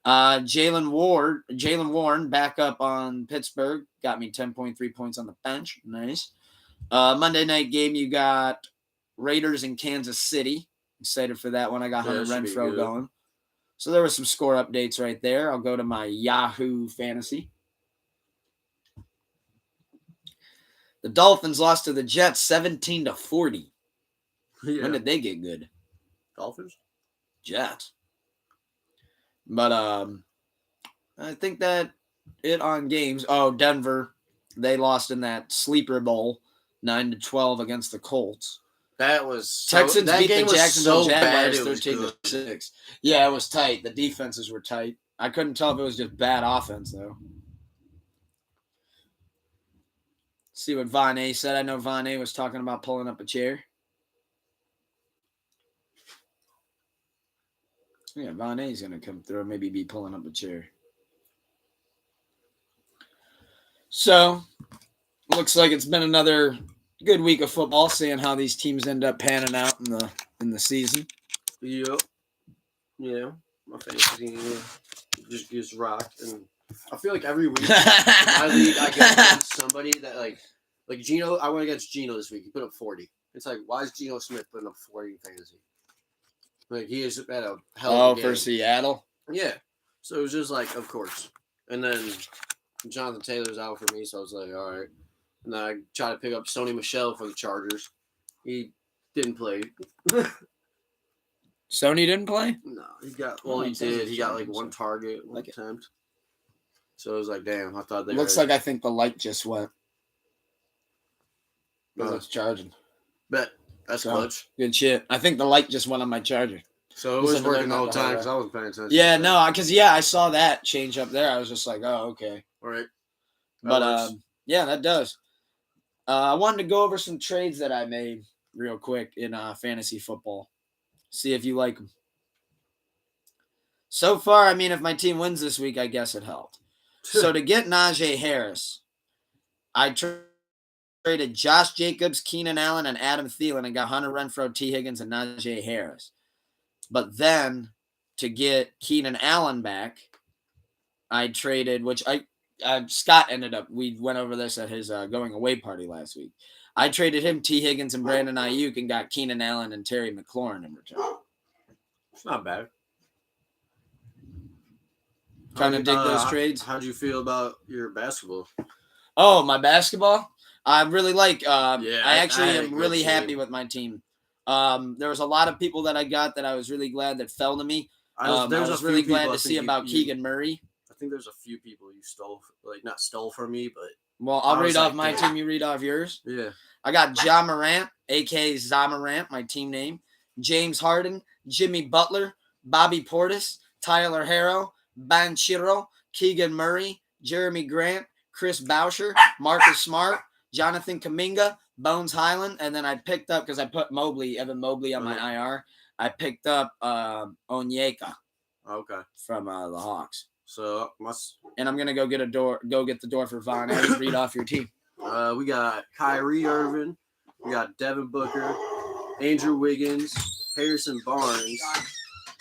Jalen Warren back up on Pittsburgh. Got me 10.3 points on the bench. Nice. Monday night game, you got Raiders in Kansas City. Excited for that one. I got Hunter Renfrow going. So there were some score updates right there. I'll go to my Yahoo Fantasy. The Dolphins lost to the Jets 17-40. Yeah. When did they get good? Dolphins? Jets. But I think that it on games. Oh, Denver. They lost in that sleeper bowl 9-12 against the Colts. That was Texans that beat game the Jacksonville Jaguars 13-6. Yeah, it was tight. The defenses were tight. I couldn't tell if it was just bad offense though. See what Von A said. I know Von A was talking about pulling up a chair. Yeah, Von A's going to come through and maybe be pulling up a chair. So, looks like it's been another good week of football, seeing how these teams end up panning out in the season. Yep. Yeah. My fantasy team just gets rocked. And I feel like every week in my league I get against somebody that like Geno. I went against Geno this week. He put up 40. It's like, why is Geno Smith putting up 40 in fantasy? Like he is at a hell of a game. For Seattle. Yeah. So it was just like, of course. And then Jonathan Taylor's out for me, so I was like, all right. And then I tried to pick up Sony Michel for the Chargers. He didn't play. Sony didn't play? No, he got. Well, he did. He got like one target, one attempt. So it was like, damn. I thought they. Looks like I think the light just went. Because it's charging. Bet that's clutch. Good shit. I think the light just went on my charger. So it was working the whole time because I wasn't paying attention. Yeah, no, because I saw that change up there. I was just like, oh, okay. All right. But yeah, that does. I wanted to go over some trades that I made real quick in fantasy football. See if you like them. So far, I mean, if my team wins this week, I guess it helped. So to get Najee Harris, I traded Josh Jacobs, Keenan Allen, and Adam Thielen and got Hunter Renfrow, T. Higgins, and Najee Harris. But then to get Keenan Allen back, I traded, which Scott ended up, we went over this at his going away party last week. I traded him T. Higgins and Brandon Ayuk and got Keenan Allen and Terry McLaurin in return. It's not bad. Trying to dig those trades. How'd you feel about your basketball? Oh, my basketball? I really like, I actually am really happy with my team. There was a lot of people that I got that I was really glad that fell to me. I was really glad to see about Keegan Murray. I think there's a few people you stole, like not stole from me, but. Well, I'll read off my team. You read off yours. Yeah. I got Ja Morant, a.k.a. Zamorant, my team name. James Harden, Jimmy Butler, Bobby Portis, Tyler Harrow, Banchero, Keegan Murray, Jeremy Grant, Chris Boucher, Marcus Smart, Jonathan Kuminga, Bones Highland, and then I picked up, because I put Evan Mobley on my IR, I picked up Onyeka. Okay. From the Hawks. So and I'm gonna go get the door for Von. Read off your team. We got Kyrie Irving, we got Devin Booker, Andrew Wiggins, Harrison Barnes,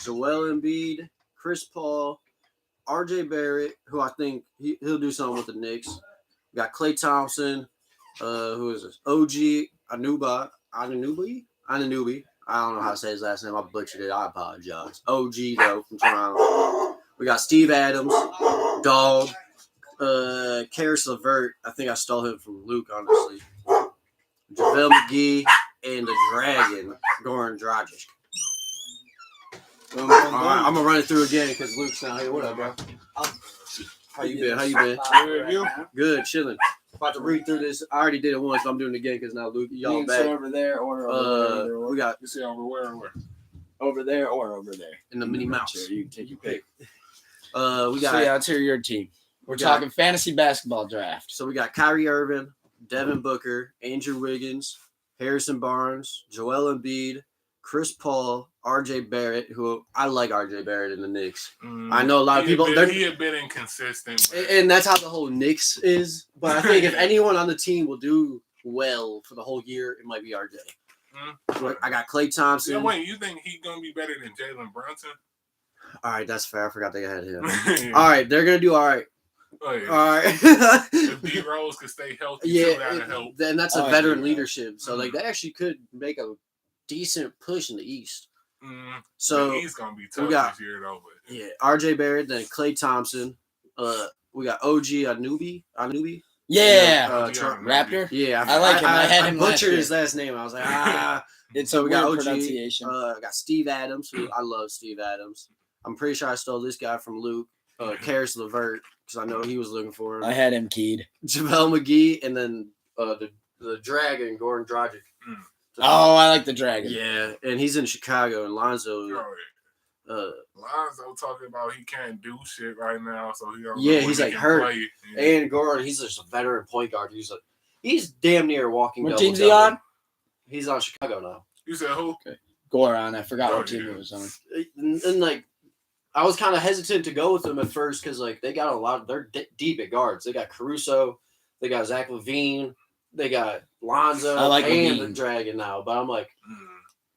Joel Embiid, Chris Paul, RJ Barrett, who I think he'll do something with the Knicks. We got Klay Thompson, who is this? OG Anunoby. I don't know how to say his last name. I butchered it. I apologize. OG though from Toronto. We got Steve Adams, Dog, Karis LeVert. I think I stole him from Luke, honestly. JaVale McGee and the Dragon, Goran Dragic. All right, I'm gonna run it through again because Luke's not here. What up, bro? How you been? Good, chilling. About to read through this. I already did it once, but I'm doing it again because now Luke, y'all back. Over there or over there. We got. You see over where or where? Over there or over there. In the Minnie Mouse. You can take your pick. We got. So yeah, let's hear your team. We're talking fantasy basketball draft. So we got Kyrie Irving, Devin Booker, Andrew Wiggins, Harrison Barnes, Joel Embiid, Chris Paul, RJ Barrett, who I like RJ Barrett in the Knicks. I know a lot of people. He had been inconsistent. And that's how the whole Knicks is. But I think if anyone on the team will do well for the whole year, it might be RJ. So I got Klay Thompson. Yeah, wait, you think he's going to be better than Jalen Brunson? All right, that's fair. I forgot they had him. All right, they're going to do all right. Oh, yeah. All right. If D Rose could stay healthy, that'll help. Then that's a veteran leadership. So like they actually could make a decent push in the East. So he's gonna be tough this year though. But. Yeah, RJ Barrett, then Klay Thompson. We got OG Anunoby. Yeah, Raptor. Yeah, I like him. I had him butchered his last name. I was like, So we got OG. Pronunciation. I got Steve Adams. Who I love Steve Adams. I'm pretty sure I stole this guy from Luke. Karis LeVert, because I know he was looking for him. I had him keyed. JaVale McGee, and then the Dragon, Goran Dragic. I like the Dragon. Yeah, and he's in Chicago, and Lonzo. Lonzo talking about he can't do shit right now, so he don't. Yeah, he's like hurt. And Goran, he's just a veteran point guard. He's damn near walking. What team's he on? He's on Chicago now. You said who? Okay. Goran, I forgot what team it was on. And like, I was kind of hesitant to go with them at first because like they got a lot. They're deep at guards. They got Caruso, they got Zach LaVine, they got Lonzo, and the Dragon now. But I'm like,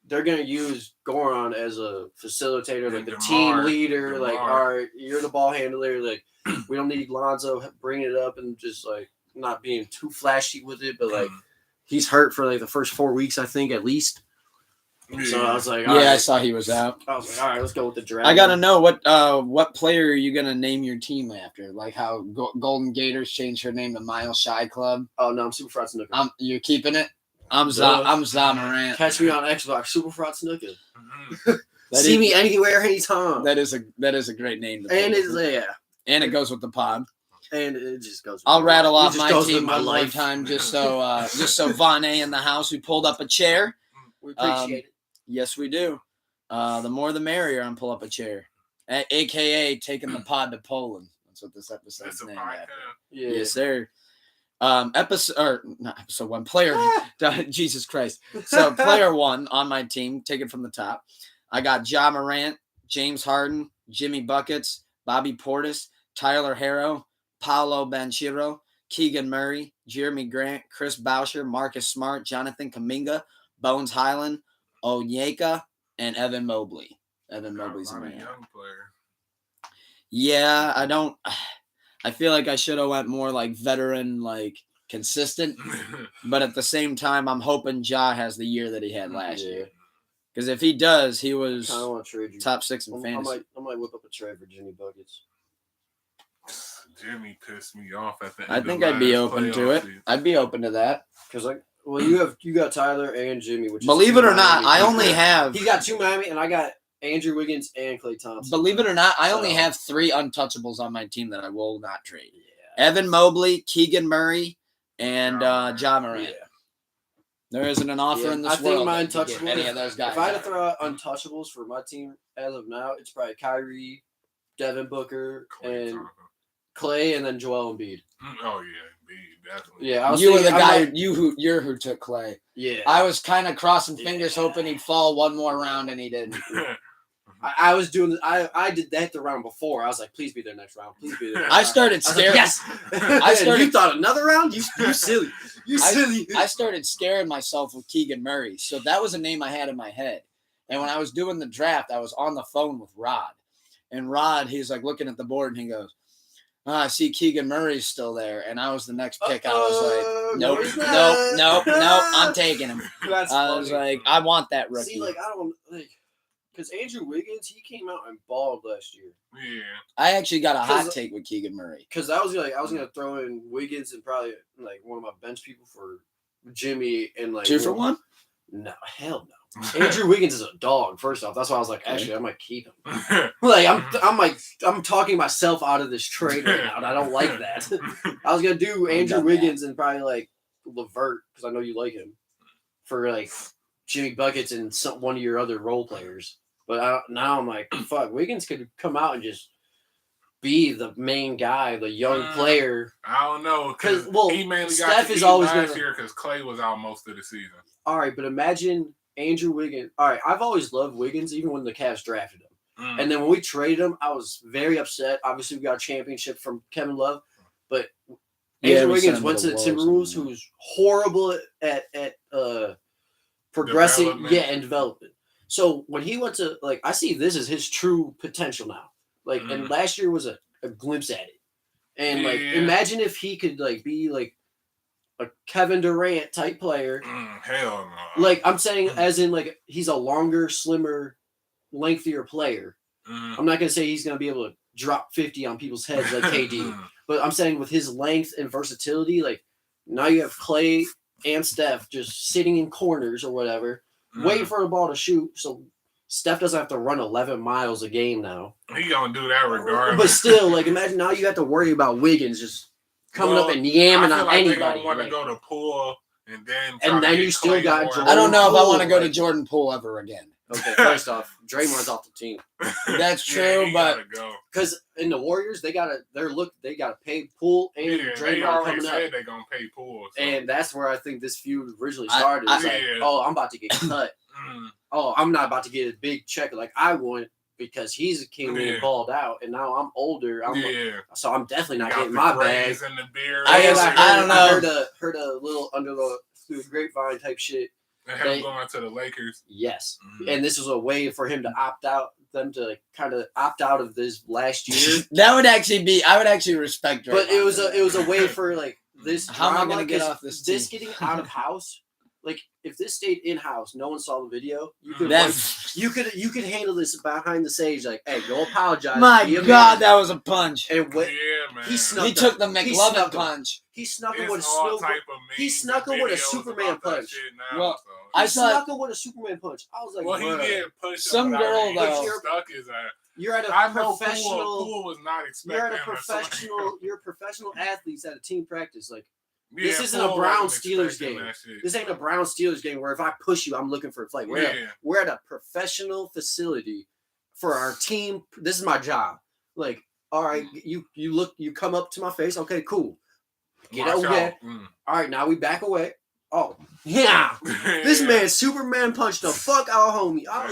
they're gonna use Goran as a facilitator, like the team leader. Like, all right, you're the ball handler. Like, we don't need Lonzo bringing it up and just like not being too flashy with it. But like, he's hurt for like the first 4 weeks, I think, at least. Yeah. So I was like, I saw he was out. I was like, all right, let's go with the draft. I gotta know what player are you gonna name your team after? Like how Golden Gators changed her name to Mile Shy Club. Oh no, I'm Super Fried Snooker. You're keeping it. I'm Zamorant. Catch me on Xbox, Super Fried Snooker. Mm-hmm. See me anywhere, anytime. That is a great name. And it's and it goes with the pod. And it just goes. I'll rattle off my team one more time, just so Vonne in the house who pulled up a chair. We appreciate it. Yes, we do. The more the merrier on Pull Up a Chair. AKA taking the pod to Poland. That's what this episode's named after. Yeah. Yes, sir. Episode 1, player. Jesus Christ. So player 1 on my team, taken from the top. I got Ja Morant, James Harden, Jimmy Buckets, Bobby Portis, Tyler Herro, Paolo Banchero, Keegan Murray, Jeremy Grant, Chris Boucher, Marcus Smart, Jonathan Kuminga, Bones Highland, Onyeka, and Evan Mobley. Evan Mobley's a man. Young player. Yeah, I feel like I should have went more like veteran, like consistent. But at the same time, I'm hoping Ja has the year that he had last year. Because if he does, he was top 6 in fantasy. I might whip up a trade for Jimmy Buckets. Jimmy pissed me off at the end. I think I'd be open to it. I'd be open to that. Because you got Tyler and Jimmy. Which believe it or not, I only have. He got 2 Miami, and I got Andrew Wiggins and Klay Thompson. Believe it or not, I only have 3 untouchables on my team that I will not trade. Yeah. Evan Mobley, Keegan Murray, and Ja Morant. Yeah. There isn't an offer in this world. I think my untouchables. Any of those guys. If I had to throw out untouchables for my team as of now, it's probably Kyrie, Devin Booker, and Klay, and then Joel Embiid. Oh yeah, Embiid definitely. Yeah, you were the guy. Who took Klay. Yeah, I was kind of crossing fingers, hoping he'd fall one more round, and he didn't. I was doing. I did that the round before. I was like, please be there next round. Please be there. I started scaring. Yes. You thought another round? You silly. You silly. I started scaring myself with Keegan Murray. So that was a name I had in my head. And when I was doing the draft, I was on the phone with Rod. And Rod, he's like looking at the board and he goes, I see Keegan Murray's still there. And I was the next pick. I was like, nope, I'm taking him. I was like, I want that rookie. See, like, I don't like. Because Andrew Wiggins, he came out and balled last year. Yeah. I actually got a hot take with Keegan Murray. Because I was gonna throw in Wiggins and probably like one of my bench people for Jimmy and like 2 for 1. No, hell no. Andrew Wiggins is a dog. First off, that's why I was like, actually, I might keep him. Like I'm talking myself out of this trade right now, and I don't like that. I was gonna do Andrew Wiggins and probably like LeVert because I know you like him for like Jimmy Buckets and one of your other role players. But now I'm like, fuck, Wiggins could come out and just be the main guy, the young player. I don't know. Because he mainly Steph got is always last year because Klay was out most of the season. All right, but imagine Andrew Wiggins. All right, I've always loved Wiggins, even when the Cavs drafted him. And then when we traded him, I was very upset. Obviously, we got a championship from Kevin Love. But Andrew Wiggins went to the Timberwolves, who's horrible at progressing and development. So when he went to, like, I see this as his true potential now. Like, and last year was a glimpse at it. And, like, imagine if he could, like, be, like, a Kevin Durant type player. Hell no. Like, I'm saying as in, like, he's a longer, slimmer, lengthier player. I'm not going to say he's going to be able to drop 50 on people's heads like KD. But I'm saying with his length and versatility, like, now you have Klay and Steph just sitting in corners or whatever. Waiting for the ball to shoot, so Steph doesn't have to run 11 miles a game now. He gonna do that regardless. But still, like, imagine now you have to worry about Wiggins just coming up and yamming on anybody. They don't want to go to Poole and then you still got Jordan. I don't know if I want to go to Jordan Poole ever again. Okay, first off, Draymond's off the team. That's true, but because in the Warriors they gotta pay Poole and Draymond they already coming said up. They're gonna pay Poole, so. And that's where I think this feud originally started. I'm about to get cut. I'm not about to get a big check like I want because he's came in and balled out, and now I'm older. So I'm definitely not getting my bag. And the beer. I don't know. I heard a little under through the grapevine type shit. Him going to the Lakers. Yes. And this was a way for him to opt out, them to kind of opt out of this last year. That would actually be, I would actually respect Draymond. But it was a way for like this. How am I going to get off this team? This getting out of house like if this stayed in house, no one saw the video. You could you could handle this behind the stage. Like, hey, go apologize. My God, that was a punch. And man. He took the McLovin punch. He snuck him with a He snuck him with a Superman punch. Well, I snuck him with a Superman punch. I was like, well, he did push some girl though. You're at a professional. Poole was not expecting. You're a professional athletes at a team practice. Like this isn't a Brown Steelers game. This ain't a Brown Steelers game where if I push you, I'm looking for a fight. We're at a professional facility for our team. This is my job. Like, all right, you come up to my face. Okay, cool. Get over there. All right, now we back away. Oh, yeah. This man Superman punched the fuck out of homie. I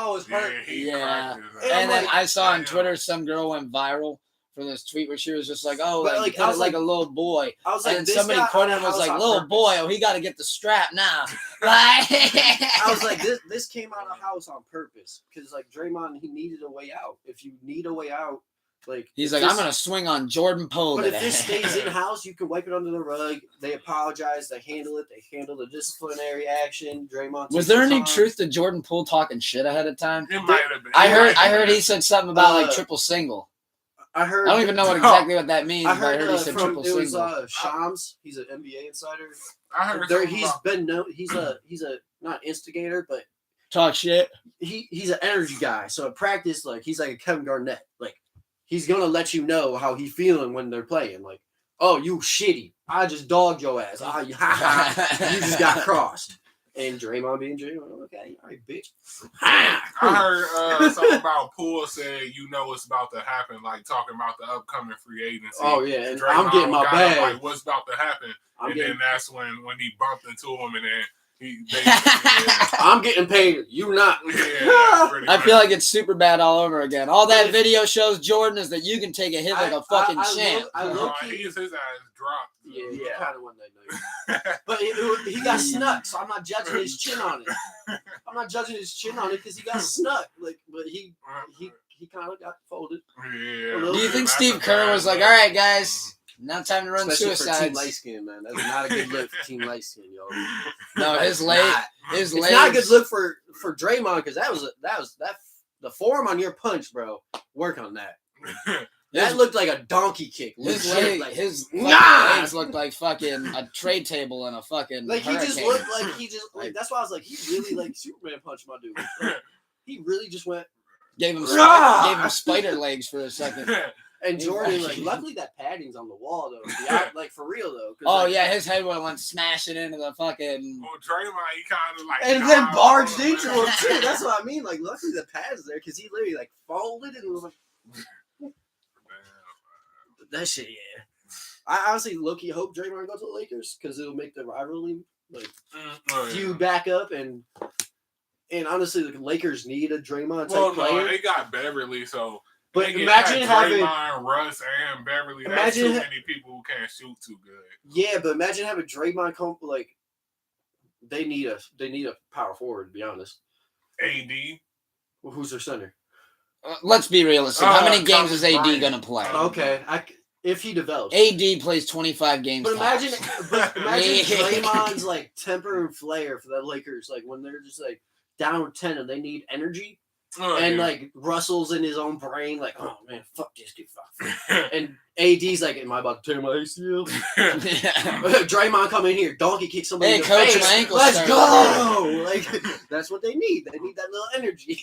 was hurt. Yeah. And then I saw on Twitter some girl went viral for this tweet where she was just like, oh, like I was like a little boy. I was like, and somebody quoted him was like, little boy, oh, he got to get the strap now. I was like, this came out of house on purpose because like Draymond, he needed a way out. If you need a way out, like he's like, I'm gonna swing on Jordan Poole. But if this stays in house, you can wipe it under the rug. They apologize. They handle it. They handle the disciplinary action. Draymond. Was there any truth to Jordan Poole talking shit ahead of time? It might have been. I heard he said something about like triple single. I don't even know exactly what that means. But I heard he said triple single. It was Shams. He's an NBA insider. I heard he's been known. He's a not instigator, but talk shit. He's an energy guy. So at practice, like he's like a Kevin Garnett. Like he's gonna let you know how he feeling when they're playing. Like, oh, you shitty. I just dogged your ass. You just got crossed. And Draymond being Draymond, okay, all right, bitch. I heard something about Poole said, it's about to happen, like talking about the upcoming free agency. Oh, yeah, and Draymond I'm getting my bag. Like, what's about to happen? Then that's when he bumped into him, and then I'm getting paid. You not. I feel like it's super bad all over again. All that video shows Jordan is that you can take a hit like a fucking champ. His ass dropped. Yeah, kind of one night. But he got snuck, so I'm not judging his chin on it. Because he got snuck. Like, but he kind of got folded. Yeah. Do you think Steve Kerr was like, all right, guys? Now time to run suicides. For Team Light Skin, man. That's not a good look for Team Light Skin, yo. No, his legs. It's not a good look for Draymond because that was the form on your punch, bro. Work on that. That looked like a donkey kick. His legs looked like fucking a tray table in a fucking like hurricane. He just looked like that's why I was like, he really like Superman punched my dude. Like, he really just went gave him spider legs for a second. And Jordan, like, luckily that padding's on the wall though. Like for real though. Oh like, yeah, his head went smashing into the fucking. Well, Draymond, he kind of like. And then barged into him too. That's what I mean. Like, luckily the pad's there because he literally like folded and was like. That shit, yeah. I honestly low-key hope Draymond goes to the Lakers because it'll make the rivalry like feud back up and honestly the Lakers need a Draymond type player. They got Beverly, so. But imagine having Draymond, Russ, and Beverly. That's too many people who can't shoot too good. Yeah, but imagine having Draymond come like they need a power forward. To be honest, AD. Well, who's their center? Let's be realistic. How many games is AD gonna play? Okay, if he develops, AD plays 25 games. But imagine Draymond's like temper and flair for the Lakers. Like when they're just like down 10 and they need energy. Like Russell's in his own brain, like, oh man, fuck this dude, fuck. And AD's like, am I about to tear my ACL? Draymond come in here, donkey kick somebody in the coach, face. My ankle Let's go! Like that's what they need. They need that little energy.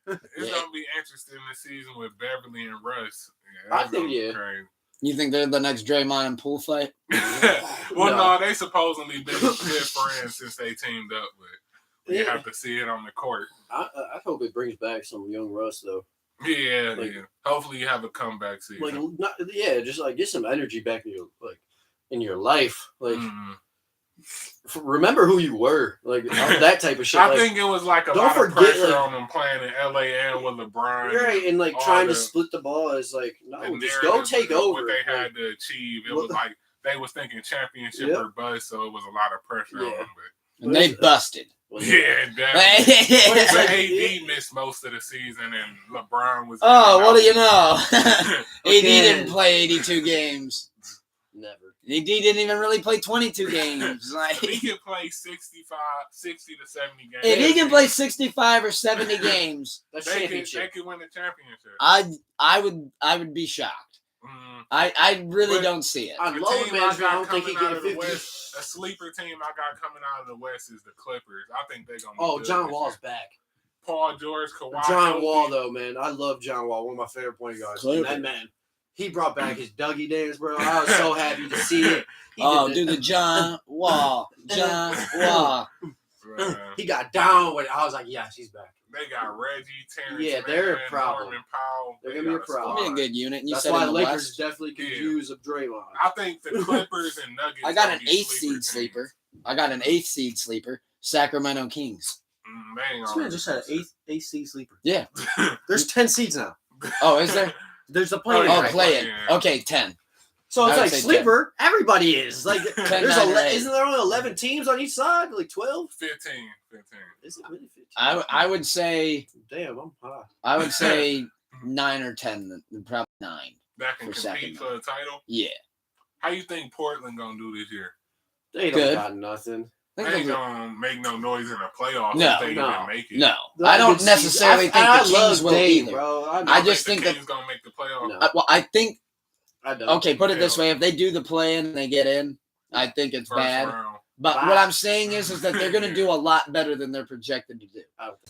It's gonna be interesting this season with Beverly and Russ. I think crazy. You think they're the next Draymond and Poole fight? No, they supposedly been good friends since they teamed up, but. You have to see it on the court. I hope it brings back some young Russ though. Yeah, Hopefully you have a comeback season. Just like get some energy back in your life. Like remember who you were. Like that type of shit. I think it was like a lot of pressure on them playing in LA and with LeBron. Right, and like trying to split the ball is like no, just go take over. What they had to achieve. It was like they was thinking championship or bust, so it was a lot of pressure on them. And they busted. Yeah, definitely. AD missed most of the season, and LeBron was. Oh, what do you know? AD didn't play 82 games. Never. He didn't even really play 22 games. Like, if he can play 60 to 70 games. If he can play 65 or 70 games, they could win the championship. I would be shocked. I really don't see it. I love him. I don't think he can 50. A sleeper team I got coming out of the West is the Clippers. I think they're gonna. Oh, John Wall's back. Paul George, Kawhi. John Wall, though, man, I love John Wall. One of my favorite point guards. And that man, he brought back his Dougie dance, bro. I was so happy to see it. Do the John Wall, John Wall. He got down with it. I was like, yes, he's back. They got Reggie, Terrence, yeah, they're a problem. Norman Powell. They're gonna be a problem. They're a good unit. And you That's said why in the Lakers West. definitely could use a Draymond. I think the Clippers and Nuggets. I got an 8th seed sleeper. I got an 8th seed sleeper. Sacramento Kings. This man just had an 8th seed sleeper. Yeah. There's 10 seeds now. Oh, is there? There's a play. Oh, play it. Okay, 10. So it's like sleeper. 10. Everybody is like. 10, there's isn't there only 11 teams on each side? Like 12? 15. Is it really 15? I would say. Damn, I'm high. I would say 9 or 10. Probably 9. That can compete for the title. Yeah. How you think Portland gonna do this year? They don't got nothing. They ain't gonna make no noise in the playoffs. No, if they even make it. No, I don't necessarily think the Kings will either. Bro. I just think the Kings gonna make the playoffs. No. Well, I think. I don't. Okay, put it this way: if they do the play-in and they get in, I think it's bad. Round. But what I'm saying is that they're going to do a lot better than they're projected to do.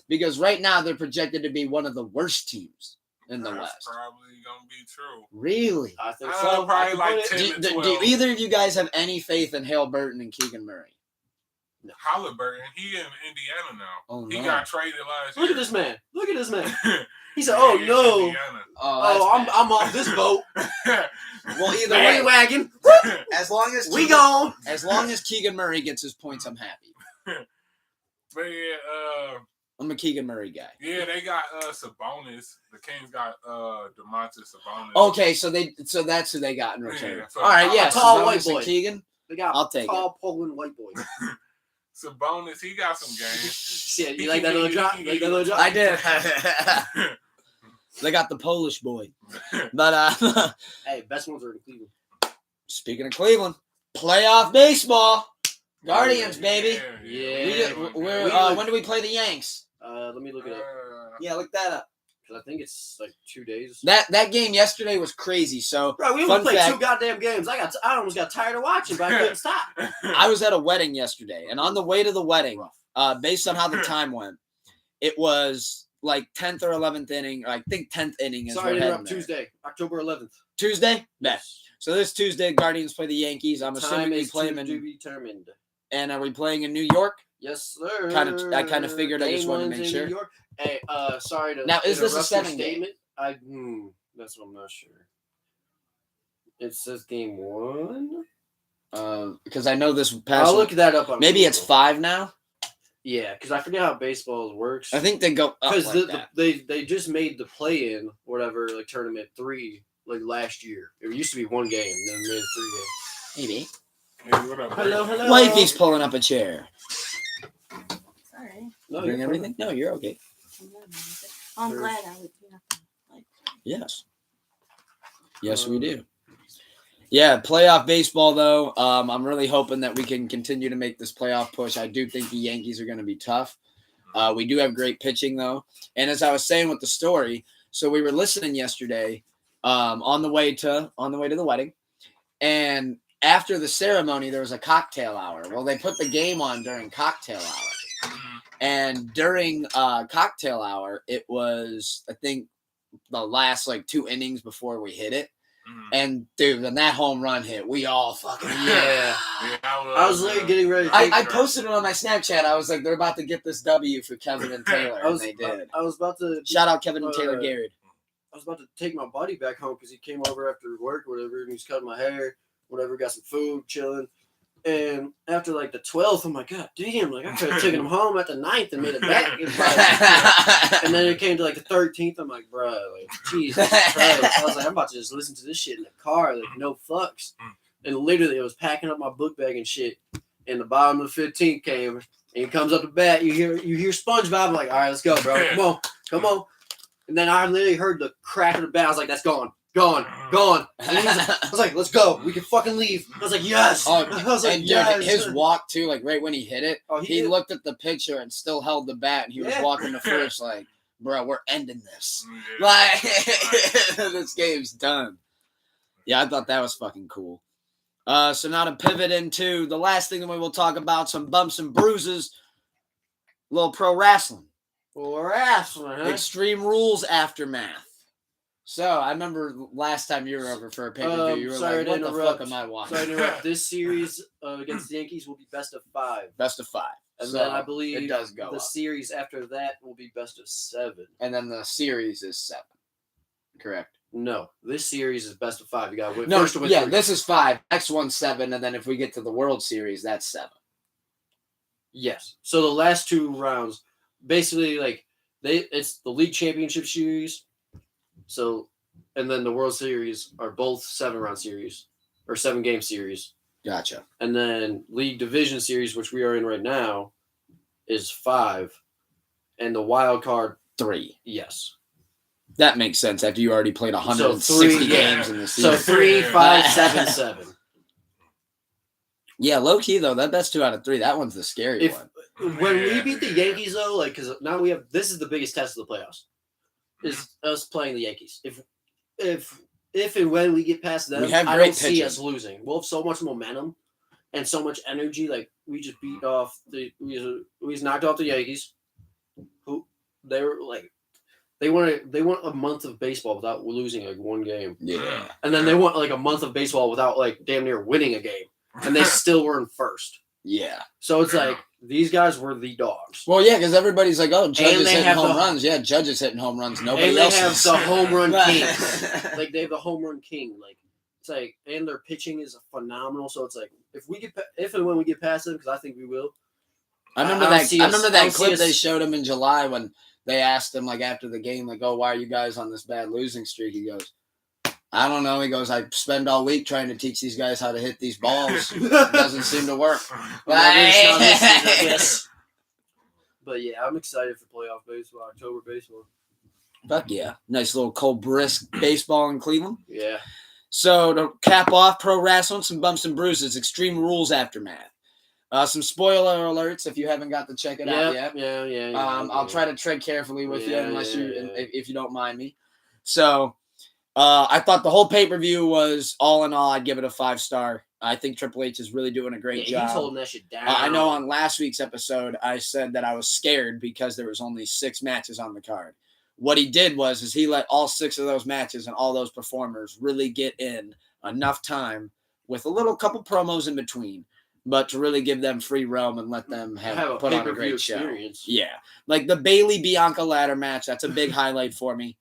Because right now they're projected to be one of the worst teams in the West. That's probably gonna be true. Really? I think so. Probably like 10 to 12. Do either of you guys have any faith in Halliburton and Keegan Murray? No. Halliburton, he in Indiana now. Oh, he no. got traded last year. Look at this man. Look at this man. He said, "Oh no, I'm off this boat." Well, either way, wagon. As long as we gone. As long as Keegan Murray gets his points, I'm happy. But yeah, I'm a Keegan Murray guy. Yeah, they got Sabonis. The Kings got DeMontis Sabonis. Okay, so that's who they got in return. Yeah, so all right, yeah, tall Sabonis white boy. and Keegan. They got I'll take tall Poland white boy. Sabonis, he got some games. Yeah, you like that little drop? Like that little drop? I did. They got the Polish boy. But hey, best ones are in Cleveland. Speaking of Cleveland, playoff baseball. Guardians, baby. Yeah. When do we play the Yanks? Let me look it up. Yeah, look that up. Because I think it's like 2 days. That game yesterday was crazy. So, bro, we only played 2 goddamn games. I almost got tired of watching, but I couldn't stop. I was at a wedding yesterday, and on the way to the wedding, based on how the time went, it was like 10th or 11th inning. Or I think 10th inning is. Sorry to interrupt. Tuesday, October 11th. Tuesday? Yes. So this Tuesday, Guardians play the Yankees. I'm assuming we play them in. To be determined. And are we playing in New York? Yes, sir. I kind of figured. I just wanted to make sure. New York. Hey, sorry to. Now, is this a 7 statement? That's what I'm not sure. It says game 1. Because I know this past. I'll look that up. On maybe Google. It's 5 now. Yeah, because I forget how baseball works. I think they go up like that. They just made the play-in whatever like tournament 3 like last year. It used to be 1 game, then they made it 3 games. Maybe. Hey, what up, hello. Wifey's pulling up a chair. Sorry. No, Bring everything? No, you're okay. I'm glad I would. Yes. Yes, we do. Yeah, playoff baseball, though. I'm really hoping that we can continue to make this playoff push. I do think the Yankees are going to be tough. We do have great pitching, though. And as I was saying with the story, so we were listening yesterday on the way to the wedding. And after the ceremony, there was a cocktail hour. Well, they put the game on during cocktail hour. And during cocktail hour, it was, I think, the last, 2 innings before we hit it. And, dude, when that home run hit, we all fucking, yeah. I was literally getting ready to I posted it on my Snapchat. I was like, they're about to get this W for Kevin and Taylor, and they did. I was about to... Shout out Kevin and Taylor Garrett. I was about to take my buddy back home because he came over after work or whatever, and he's cutting my hair, whatever, got some food, chilling. And after the 12th, I'm like, God damn, I could have taken him home at the 9th and made it back. And then it came to the 13th. I'm like, bro, Jesus Christ. I was like, I'm about to just listen to this shit in the car, no fucks. And literally, I was packing up my book bag and shit. And the bottom of the 15th came, and he comes up to bat. You hear SpongeBob. I'm like, all right, let's go, bro. Come on. And then I literally heard the crack of the bat. I was like, that's gone. Gone. I was like, let's go. We can fucking leave. I was like, yes. Oh, I was like, and yes. dude, his walk too, like right when he hit it, he did. looked at the picture and still held the bat, and he was walking to first, like, bro, we're ending this. Like, this game's done. Yeah, I thought that was fucking cool. So now to pivot into the last thing that we will talk about, some bumps and bruises, a little pro wrestling. Extreme Rules Aftermath. So, I remember last time you were over for a pay-per-view, you were like, what the fuck am I watching? Sorry to interrupt. This series against the Yankees will be best of 5. Best of 5. And so then I believe it does go the up. series after that will be best of 7. And then the series is 7. Correct. No, this series is best of 5. You got to win. No, First to win yeah, 3. this is 5. Next one's 7, and then if we get to the World Series, that's 7. Yes. So the last 2 rounds, basically, like it's the League Championship Series. So, and then the World Series are both 7-round series or 7-game series. Gotcha. And then League Division Series, which we are in right now, is 5, and the wild card 3. Yes. That makes sense after you already played 160 games in the season. So 3, 5, 7, 7. Yeah, low key though, that best 2 out of 3. That one's the scary one. When we beat the Yankees though, like because now we have this is the biggest test of the playoffs, is us playing the Yankees. If and when we get past them, I don't see us losing. We'll have so much momentum and so much energy. Like we just beat off we just knocked off the Yankees, who they were like. They want a month of baseball without losing like 1 game. Yeah. And then they want like a month of baseball without like damn near winning a game. And they still were in first. Yeah. So it's like these guys were the dogs. Well, yeah, because everybody's like, oh, Judge is hitting home runs. Yeah, Judge is hitting home runs. Nobody else have is. the home run king. Like they have the home run king. Like it's like, and their pitching is phenomenal. So it's like if and when we get past them, because I think we will. I remember that clip they showed him in July when they asked him like after the game, like, "Oh, why are you guys on this bad losing streak?" He goes, "I don't know." He goes, "I spend all week trying to teach these guys how to hit these balls. It doesn't seem to work." Yes. But yeah, I'm excited for playoff baseball, October baseball. Fuck yeah, nice little cold brisk baseball in Cleveland. Yeah. So to cap off pro wrestling, some bumps and bruises, Extreme Rules Aftermath. Some spoiler alerts if you haven't got to check it out yet. Yeah. I'll try to tread carefully with you if you don't mind me. So I thought the whole pay-per-view was all in all, I'd give it a 5-star. I think Triple H is really doing a great job. He's holding that shit down. I know on last week's episode, I said that I was scared because there was only 6 matches on the card. What he did was he let all 6 of those matches and all those performers really get in enough time with a little couple promos in between, but to really give them free realm and let them put on a great experience. Show. Yeah. Like the Bayley-Bianca ladder match, that's a big highlight for me.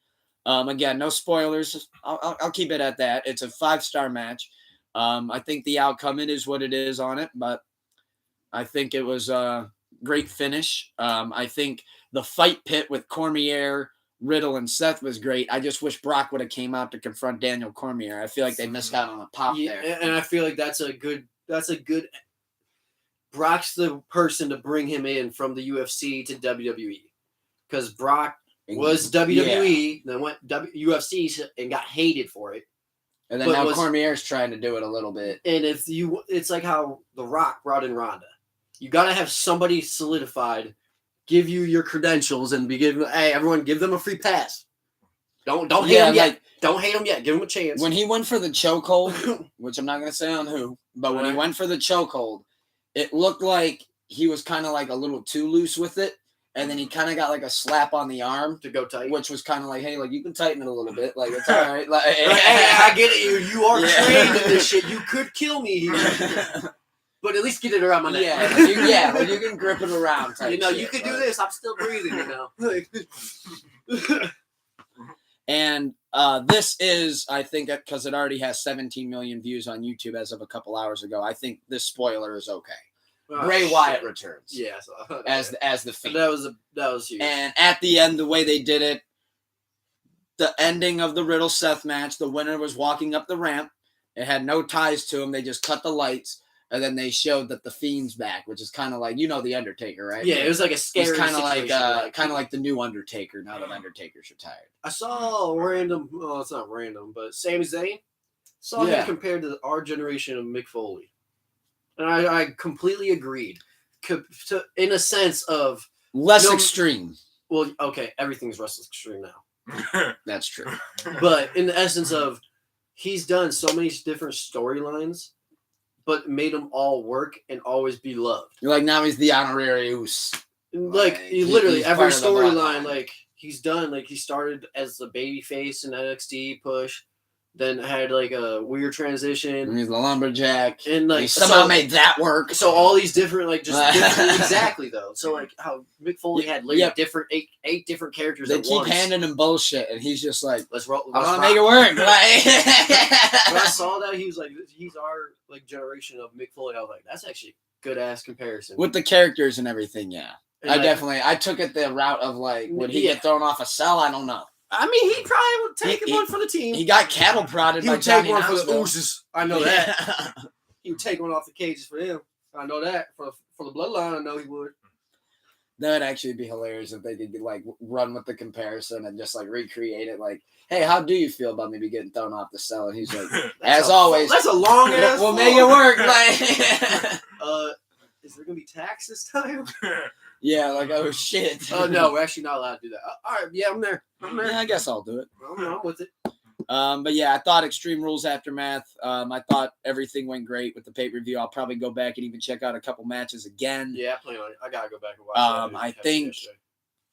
Again, no spoilers. I'll keep it at that. It's a 5-star match. I think the outcome, it is what it is on it, but I think it was a great finish. I think the fight pit with Cormier, Riddle, and Seth was great. I just wish Brock would have came out to confront Daniel Cormier. I feel like they missed out on a pop there. And I feel like that's a good Brock's the person to bring him in from the UFC to WWE. Because Brock was WWE, then went UFC and got hated for it. And then now Cormier's trying to do it a little bit. And it's like how The Rock brought in Ronda. You got to have somebody solidified, give you your credentials, and hey, everyone, give them a free pass. Don't hate them yet. Don't hate them yet. Give them a chance. When he went for the chokehold, which I'm not going to say on who, but when he went for the chokehold, it looked like he was kind of like a little too loose with it. And then he kind of got like a slap on the arm to go tight, which was kind of like, hey, like you can tighten it a little bit, like it's all right. Like, hey, I get it. You are trained in this shit. You could kill me, but at least get it around my neck. Yeah, you can grip it around. You can do this. I'm still breathing. And this is, I think, because it already has 17 million views on YouTube as of a couple hours ago. I think this spoiler is okay. Bray Wyatt returns. Yes, as the Fiend. That was huge. And at the end, the way they did it, the ending of the Riddle Seth match, the winner was walking up the ramp. It had no ties to him. They just cut the lights, And then they showed that the Fiend's back, which is kind of like, you know, the Undertaker, right? Yeah, it was like a scary He's kind of situation, like the new Undertaker now that Undertaker's retired. I saw a random, well, it's not random, but Sami Zayn saw him compared to our generation of Mick Foley. And I completely agreed. In a sense of less extreme. Well, okay, everything's less extreme now. That's true. But in the essence of he's done so many different storylines, but made them all work and always be loved. You're like, now he's the honorarius. Like literally every storyline, like he's done. Like he started as the babyface in NXT push, then had like a weird transition. And he's the lumberjack, and like he somehow made that work. So all these different, like just different, exactly though. So like how Mick Foley had literally different eight different characters. They keep handing him bullshit, and he's just like, let's roll. I want to make it work. When I saw that, he was like, he's our like generation of Mick Foley. I was like, that's actually good ass comparison with the characters and everything. Yeah, and I took it the route of like, would he get thrown off a cell? I don't know. I mean, he probably would take one for the team. He got cattle prodded by Johnny He would take one for the Knoxville. oozes. I know that. He would take one off the cages for him. I know that. For the bloodline, I know he would. That would actually be hilarious if they could like run with the comparison and just like recreate it. Like, hey, how do you feel about maybe getting thrown off the cell? And he's like, as always, that's a long ass. We'll make it work. Like, is there gonna be tax this time? Yeah, like, oh shit. Oh no, we're actually not allowed to do that. All right, yeah, I'm there. Yeah, I guess I'll do it. I'm with it. But yeah, I thought Extreme Rules Aftermath. I thought everything went great with the pay-per-view. I'll probably go back and even check out a couple matches again. Yeah, I plan on it. I gotta go back and watch it. I think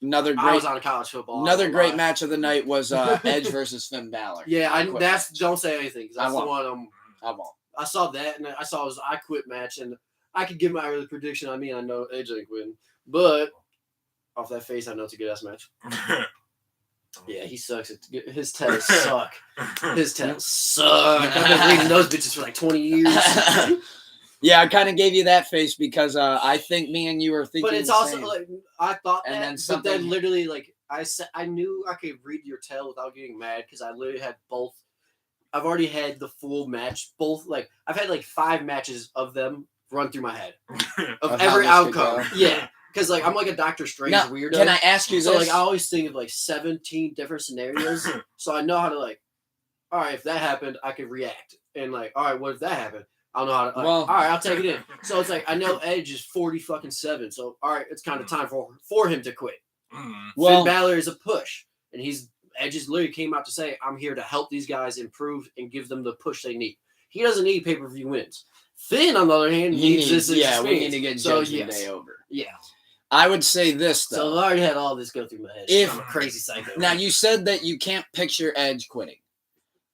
another great. I was on college football. Another great match of the night was Edge versus Finn Balor. Yeah, don't say anything because that's the one I won't. I saw that and I saw his I Quit match and I could give my early prediction. I mean, I know Edge ain't quitting, but off that face, I know it's a good ass match. Yeah, he sucks. His tails suck. His tails suck. I've been reading those bitches for like 20 years. Yeah, I kind of gave you that face because I think me and you were thinking. But it's the also same. like I thought that, and but then literally like I knew I could read your tail without getting mad because I literally had both. I've already had the full match. Both like I've had like 5 matches of them run through my head of every outcome. Yeah. Because, like, I'm like a Doctor Strange weirdo. Can I ask you this? So, like, I always think of, like, 17 different scenarios. So I know how to, like, all right, if that happened, I could react. And, like, all right, what if that happened? I don't know how to, like, all right, I'll take it in. So it's like, I know Edge is 40-7. So, all right, it's kind of time for him to quit. Finn Balor is a push. And Edge literally came out to say, I'm here to help these guys improve and give them the push they need. He doesn't need pay-per-view wins. Finn, on the other hand, needs this experience. Yeah, we need to get Judgment Day over. Yeah. I would say this, though. So I already had all this go through my head. I'm a crazy psycho. Now, you said that you can't picture Edge quitting.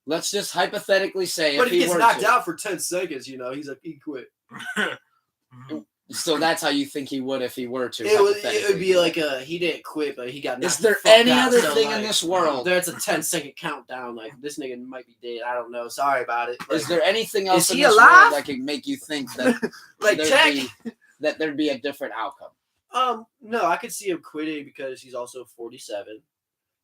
Let's just hypothetically say but if he gets knocked out for 10 seconds, you know, he's like, he quit. So that's how you think he would if he were to. It would be like he didn't quit, but he got knocked out. Is there any other thing in this world? There's a 10-second countdown. Like, this nigga might be dead. I don't know. Sorry about it. Is there anything else in he this alive? world that could make you think that like that there'd be a different outcome? No, I could see him quitting because he's also 47,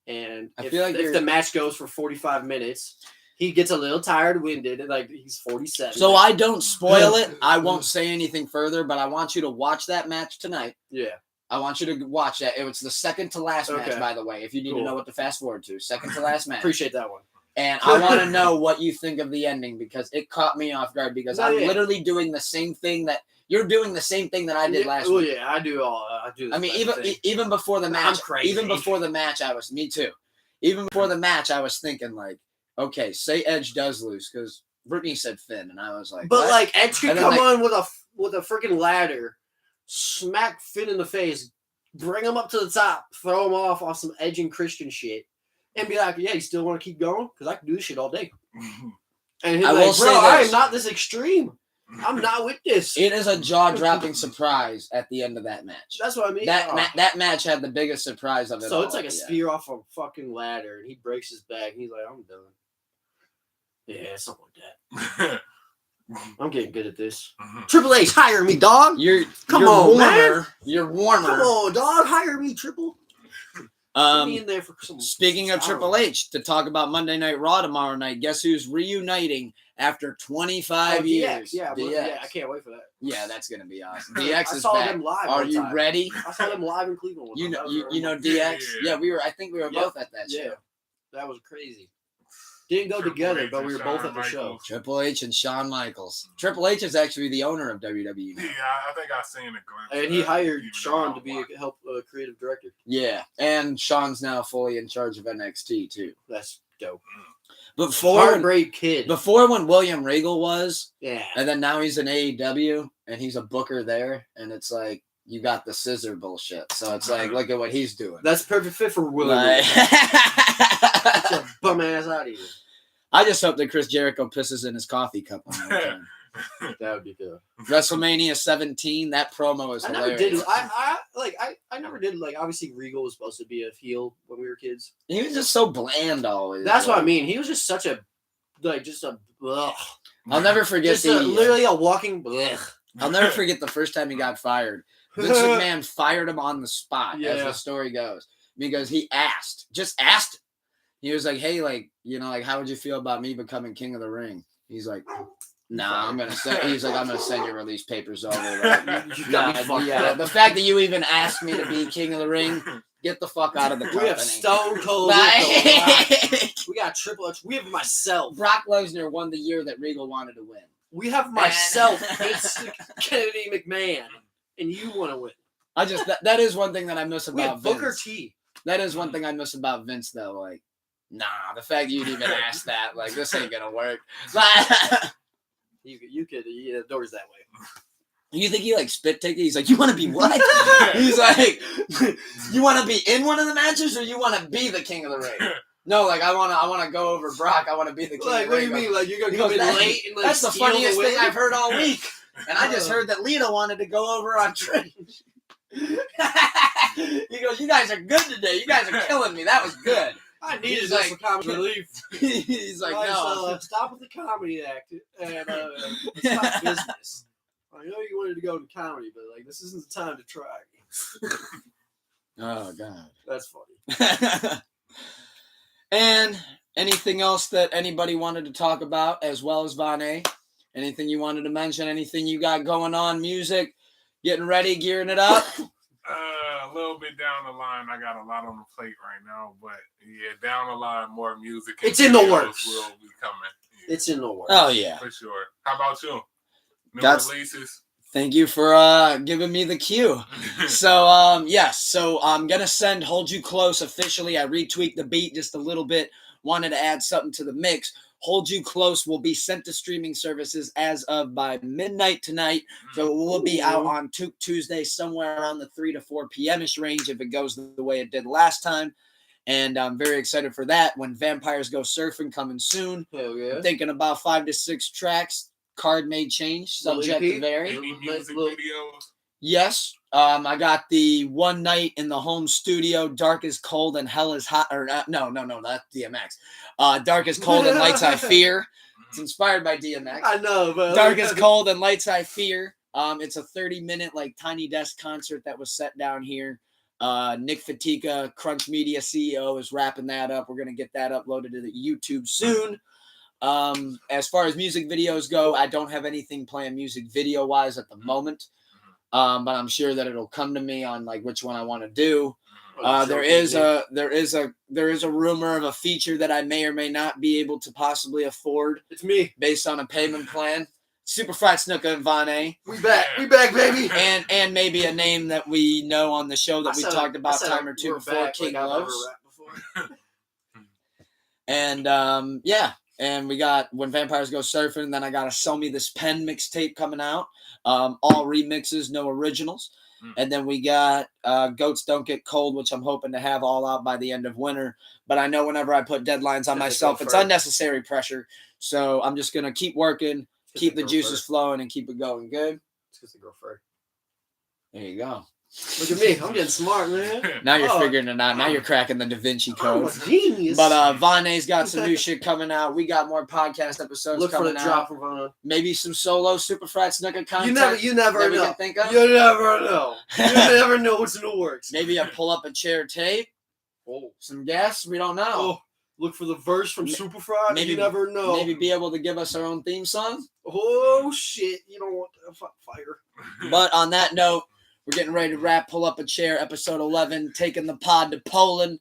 and I feel like if the match goes for 45 minutes, he gets a little tired, winded, and like he's 47. So I don't spoil it. I won't say anything further, but I want you to watch that match tonight. Yeah, I want you to watch that. It was the second to last match, by the way. If you need to know what to fast forward to, second to last match. Appreciate that one. And I want to know what you think of the ending because it caught me off guard because I'm literally doing the same thing that you're doing the same thing that I did last week. Well, yeah, I do all. I do. I mean, even before the match, even before the match, me too. Even before the match, I was thinking like, okay, say Edge does lose because Brittany said Finn, and I was like, but what? like Edge could come on with a freaking ladder, smack Finn in the face, bring him up to the top, throw him off some Edge and Christian shit. And be like, yeah, you still want to keep going? Because I can do this shit all day. And he's like, bro, I am not this extreme. I'm not with this. It is a jaw-dropping surprise at the end of that match. That's what I mean. That match had the biggest surprise of it all. So it's like a spear off a fucking ladder, and he breaks his back, and he's like, I'm done. Yeah, something like that. I'm getting good at this. Triple H, hire me, dog. You're warmer. Man. You're warmer. Come on, dog. Hire me, Triple. Be in there for some. Speaking of Triple H, to talk about Monday Night Raw tomorrow night, guess who's reuniting after 25 years? DX. Yeah, DX. yeah, I can't wait for that. Yeah, that's gonna be awesome. DX I is saw back. them live. Are one you time. ready? I saw them live in Cleveland. One You time. know, you know Yeah, DX. yeah. Yeah, I think we were both at that show. Yeah, that was crazy. Didn't go Triple together, H but and we were Shawn both at the show. Michaels. Triple H and Shawn Michaels. Triple H is actually the owner of WWE now. Yeah, I think I've seen a glimpse. And of he that, hired even though I Sean don't to be watch. a creative director. Yeah, and Shawn's now fully in charge of NXT too. That's dope. Before Heartbreak Kid. when William Regal was, Yeah. and then now he's in AEW and he's a booker there, and it's like you got the scissor bullshit. So it's like, look at what he's doing. That's perfect fit for Willie. Like- Get your bum ass out of here. I just hope that Chris Jericho pisses in his coffee cup on that time. That would be good. WrestleMania 17, that promo is I never hilarious. did. I never did. Like, obviously, Regal was supposed to be a heel when we were kids. He was just so bland always. That's what I like- mean. He was just such a, ugh. I'll never forget Just literally a walking. Ugh. I'll never forget the first time he got fired. Vince McMahon fired him on the spot, as Yeah. the story goes, because he asked. He was like, "Hey, like, you know, like, how would you feel about me becoming King of the Ring?" He's like, "Nah, I'm gonna send." He's like, "I'm gonna send your release papers over." Like, You got me fucked up. the fact that you even asked me to be King of the Ring, get the fuck out of the company. We have Stone Cold. Like- We got Triple H. We have myself. Brock Lesnar won the year that Regal wanted to win. We have myself, Vince Kennedy McMahon, and you want to win. I just that is one thing that I miss We about have Booker Vince. T. That is one thing I miss about Vince, though. Like, nah, the fact that you'd even ask that, like, this ain't gonna work. You could, yeah, the door's that way. You think he like spit take it? He's like, you want to be what? He's like, you want to be in one of the matches, or you want to be the King of the Ring? No, like I want to go over Brock. I want to be the King. Like, of the what Ring. do you mean? Like, you're gonna He come goes, in late and like That's the steal funniest the thing win? I've heard all week. And I just heard that Lita wanted to go over on Trish. He goes, you guys are good today. You guys are killing me. That was good. I needed He's this like- for comic relief. He's like, Guys, no. stop with the comedy act and it's not business. I know you wanted to go to comedy, but like this isn't the time to try. Oh God. That's funny. And anything else that anybody wanted to talk about, as well as Vane? Anything you wanted to mention? Anything you got going on? Music? Getting ready? Gearing it up? A little bit down the line, I got a lot on the plate right now, but yeah, down the line, more music. And It's in the videos works. Will be coming. Yeah, It's in the works. Oh yeah. for sure. How about you? New That's- releases. Thank you for giving me the cue. So yes, so I'm gonna send "Hold You Close" officially. I retweaked the beat just a little bit. Wanted to add something to the mix. "Hold You Close" will be sent to streaming services as of by midnight tonight. So it will be out on Tuesday, somewhere around the 3 to 4 p.m.ish range if it goes the way it did last time. And I'm very excited for that. When Vampires Go Surfing coming soon. Hell yeah. I'm thinking about 5 to 6 tracks. Card may change, subject to Pete? vary. Any music Look. videos? Yes, I got the One Night in the Home Studio, Dark is Cold and Hell is Hot, or no, that's DMX. Dark is Cold and Lights I Fear. It's inspired by DMX. I know, but Dark is Cold and Lights I Fear. It's a 30-minute like Tiny Desk concert that was set down here. Nick Fatika, Crunch Media CEO, is wrapping that up. We're gonna get that uploaded to the YouTube soon. As far as music videos go, I don't have anything planned music video wise at the moment. But I'm sure that it'll come to me on like which one I want to do. There is a rumor of a feature that I may or may not be able to possibly afford It's me. based on a payment plan. Super Fried Snooker and Vane, We back, baby. and maybe a name that we know on the show that we talked about a time or two we're before, back, King like I've never Lowe's. rapped before. And yeah, and we got When Vampires Go Surfing. Then I got a Sell Me This Pen mixtape coming out. All remixes, no originals. And then we got Goats Don't Get Cold, which I'm hoping to have all out by the end of winter. But I know whenever I put deadlines on myself, it's unnecessary pressure. So I'm just going to keep working, keep the juices flowing, and keep it going good. It's because they grow fur. There you go. Look at me. I'm getting smart, man. Now you're Oh. figuring it out. Now you're cracking the Da Vinci I'm Code. a genius. But Vane's got some new shit coming out. We got more podcast episodes Look for coming the out. drop from Vana. Maybe some solo Super Fried Snooker content. You never that we know. can think of. You never know. You never know what's in the works. Maybe a pull up a chair tape. some guests. We don't know. Oh, look for the verse from Superfry. Maybe you never know. Maybe be able to give us our own theme song. Oh shit! You don't want to fire. But on that note, we're getting ready to wrap. Pull up a chair. Episode 11, taking the pod to Poland.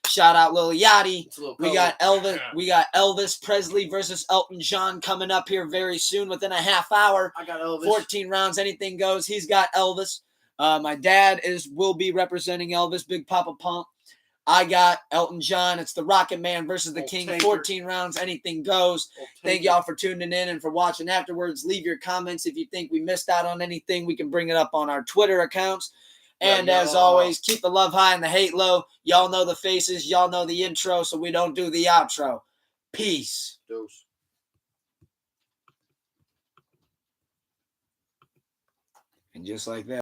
Shout out Lil Yachty. We got Elvis. We got Elvis Presley versus Elton John coming up here very soon, within a half hour. I got Elvis. 14 rounds, anything goes. He's got Elvis. My dad will be representing Elvis, Big Papa Pump. I got Elton John. It's the Rocket Man versus the King. 14 rounds, anything goes. Thank y'all for tuning in and for watching afterwards. Leave your comments if you think we missed out on anything. We can bring it up on our Twitter accounts. And as always, keep the love high and the hate low. Y'all know the faces. Y'all know the intro, so we don't do the outro. Peace. Dose. And just like that.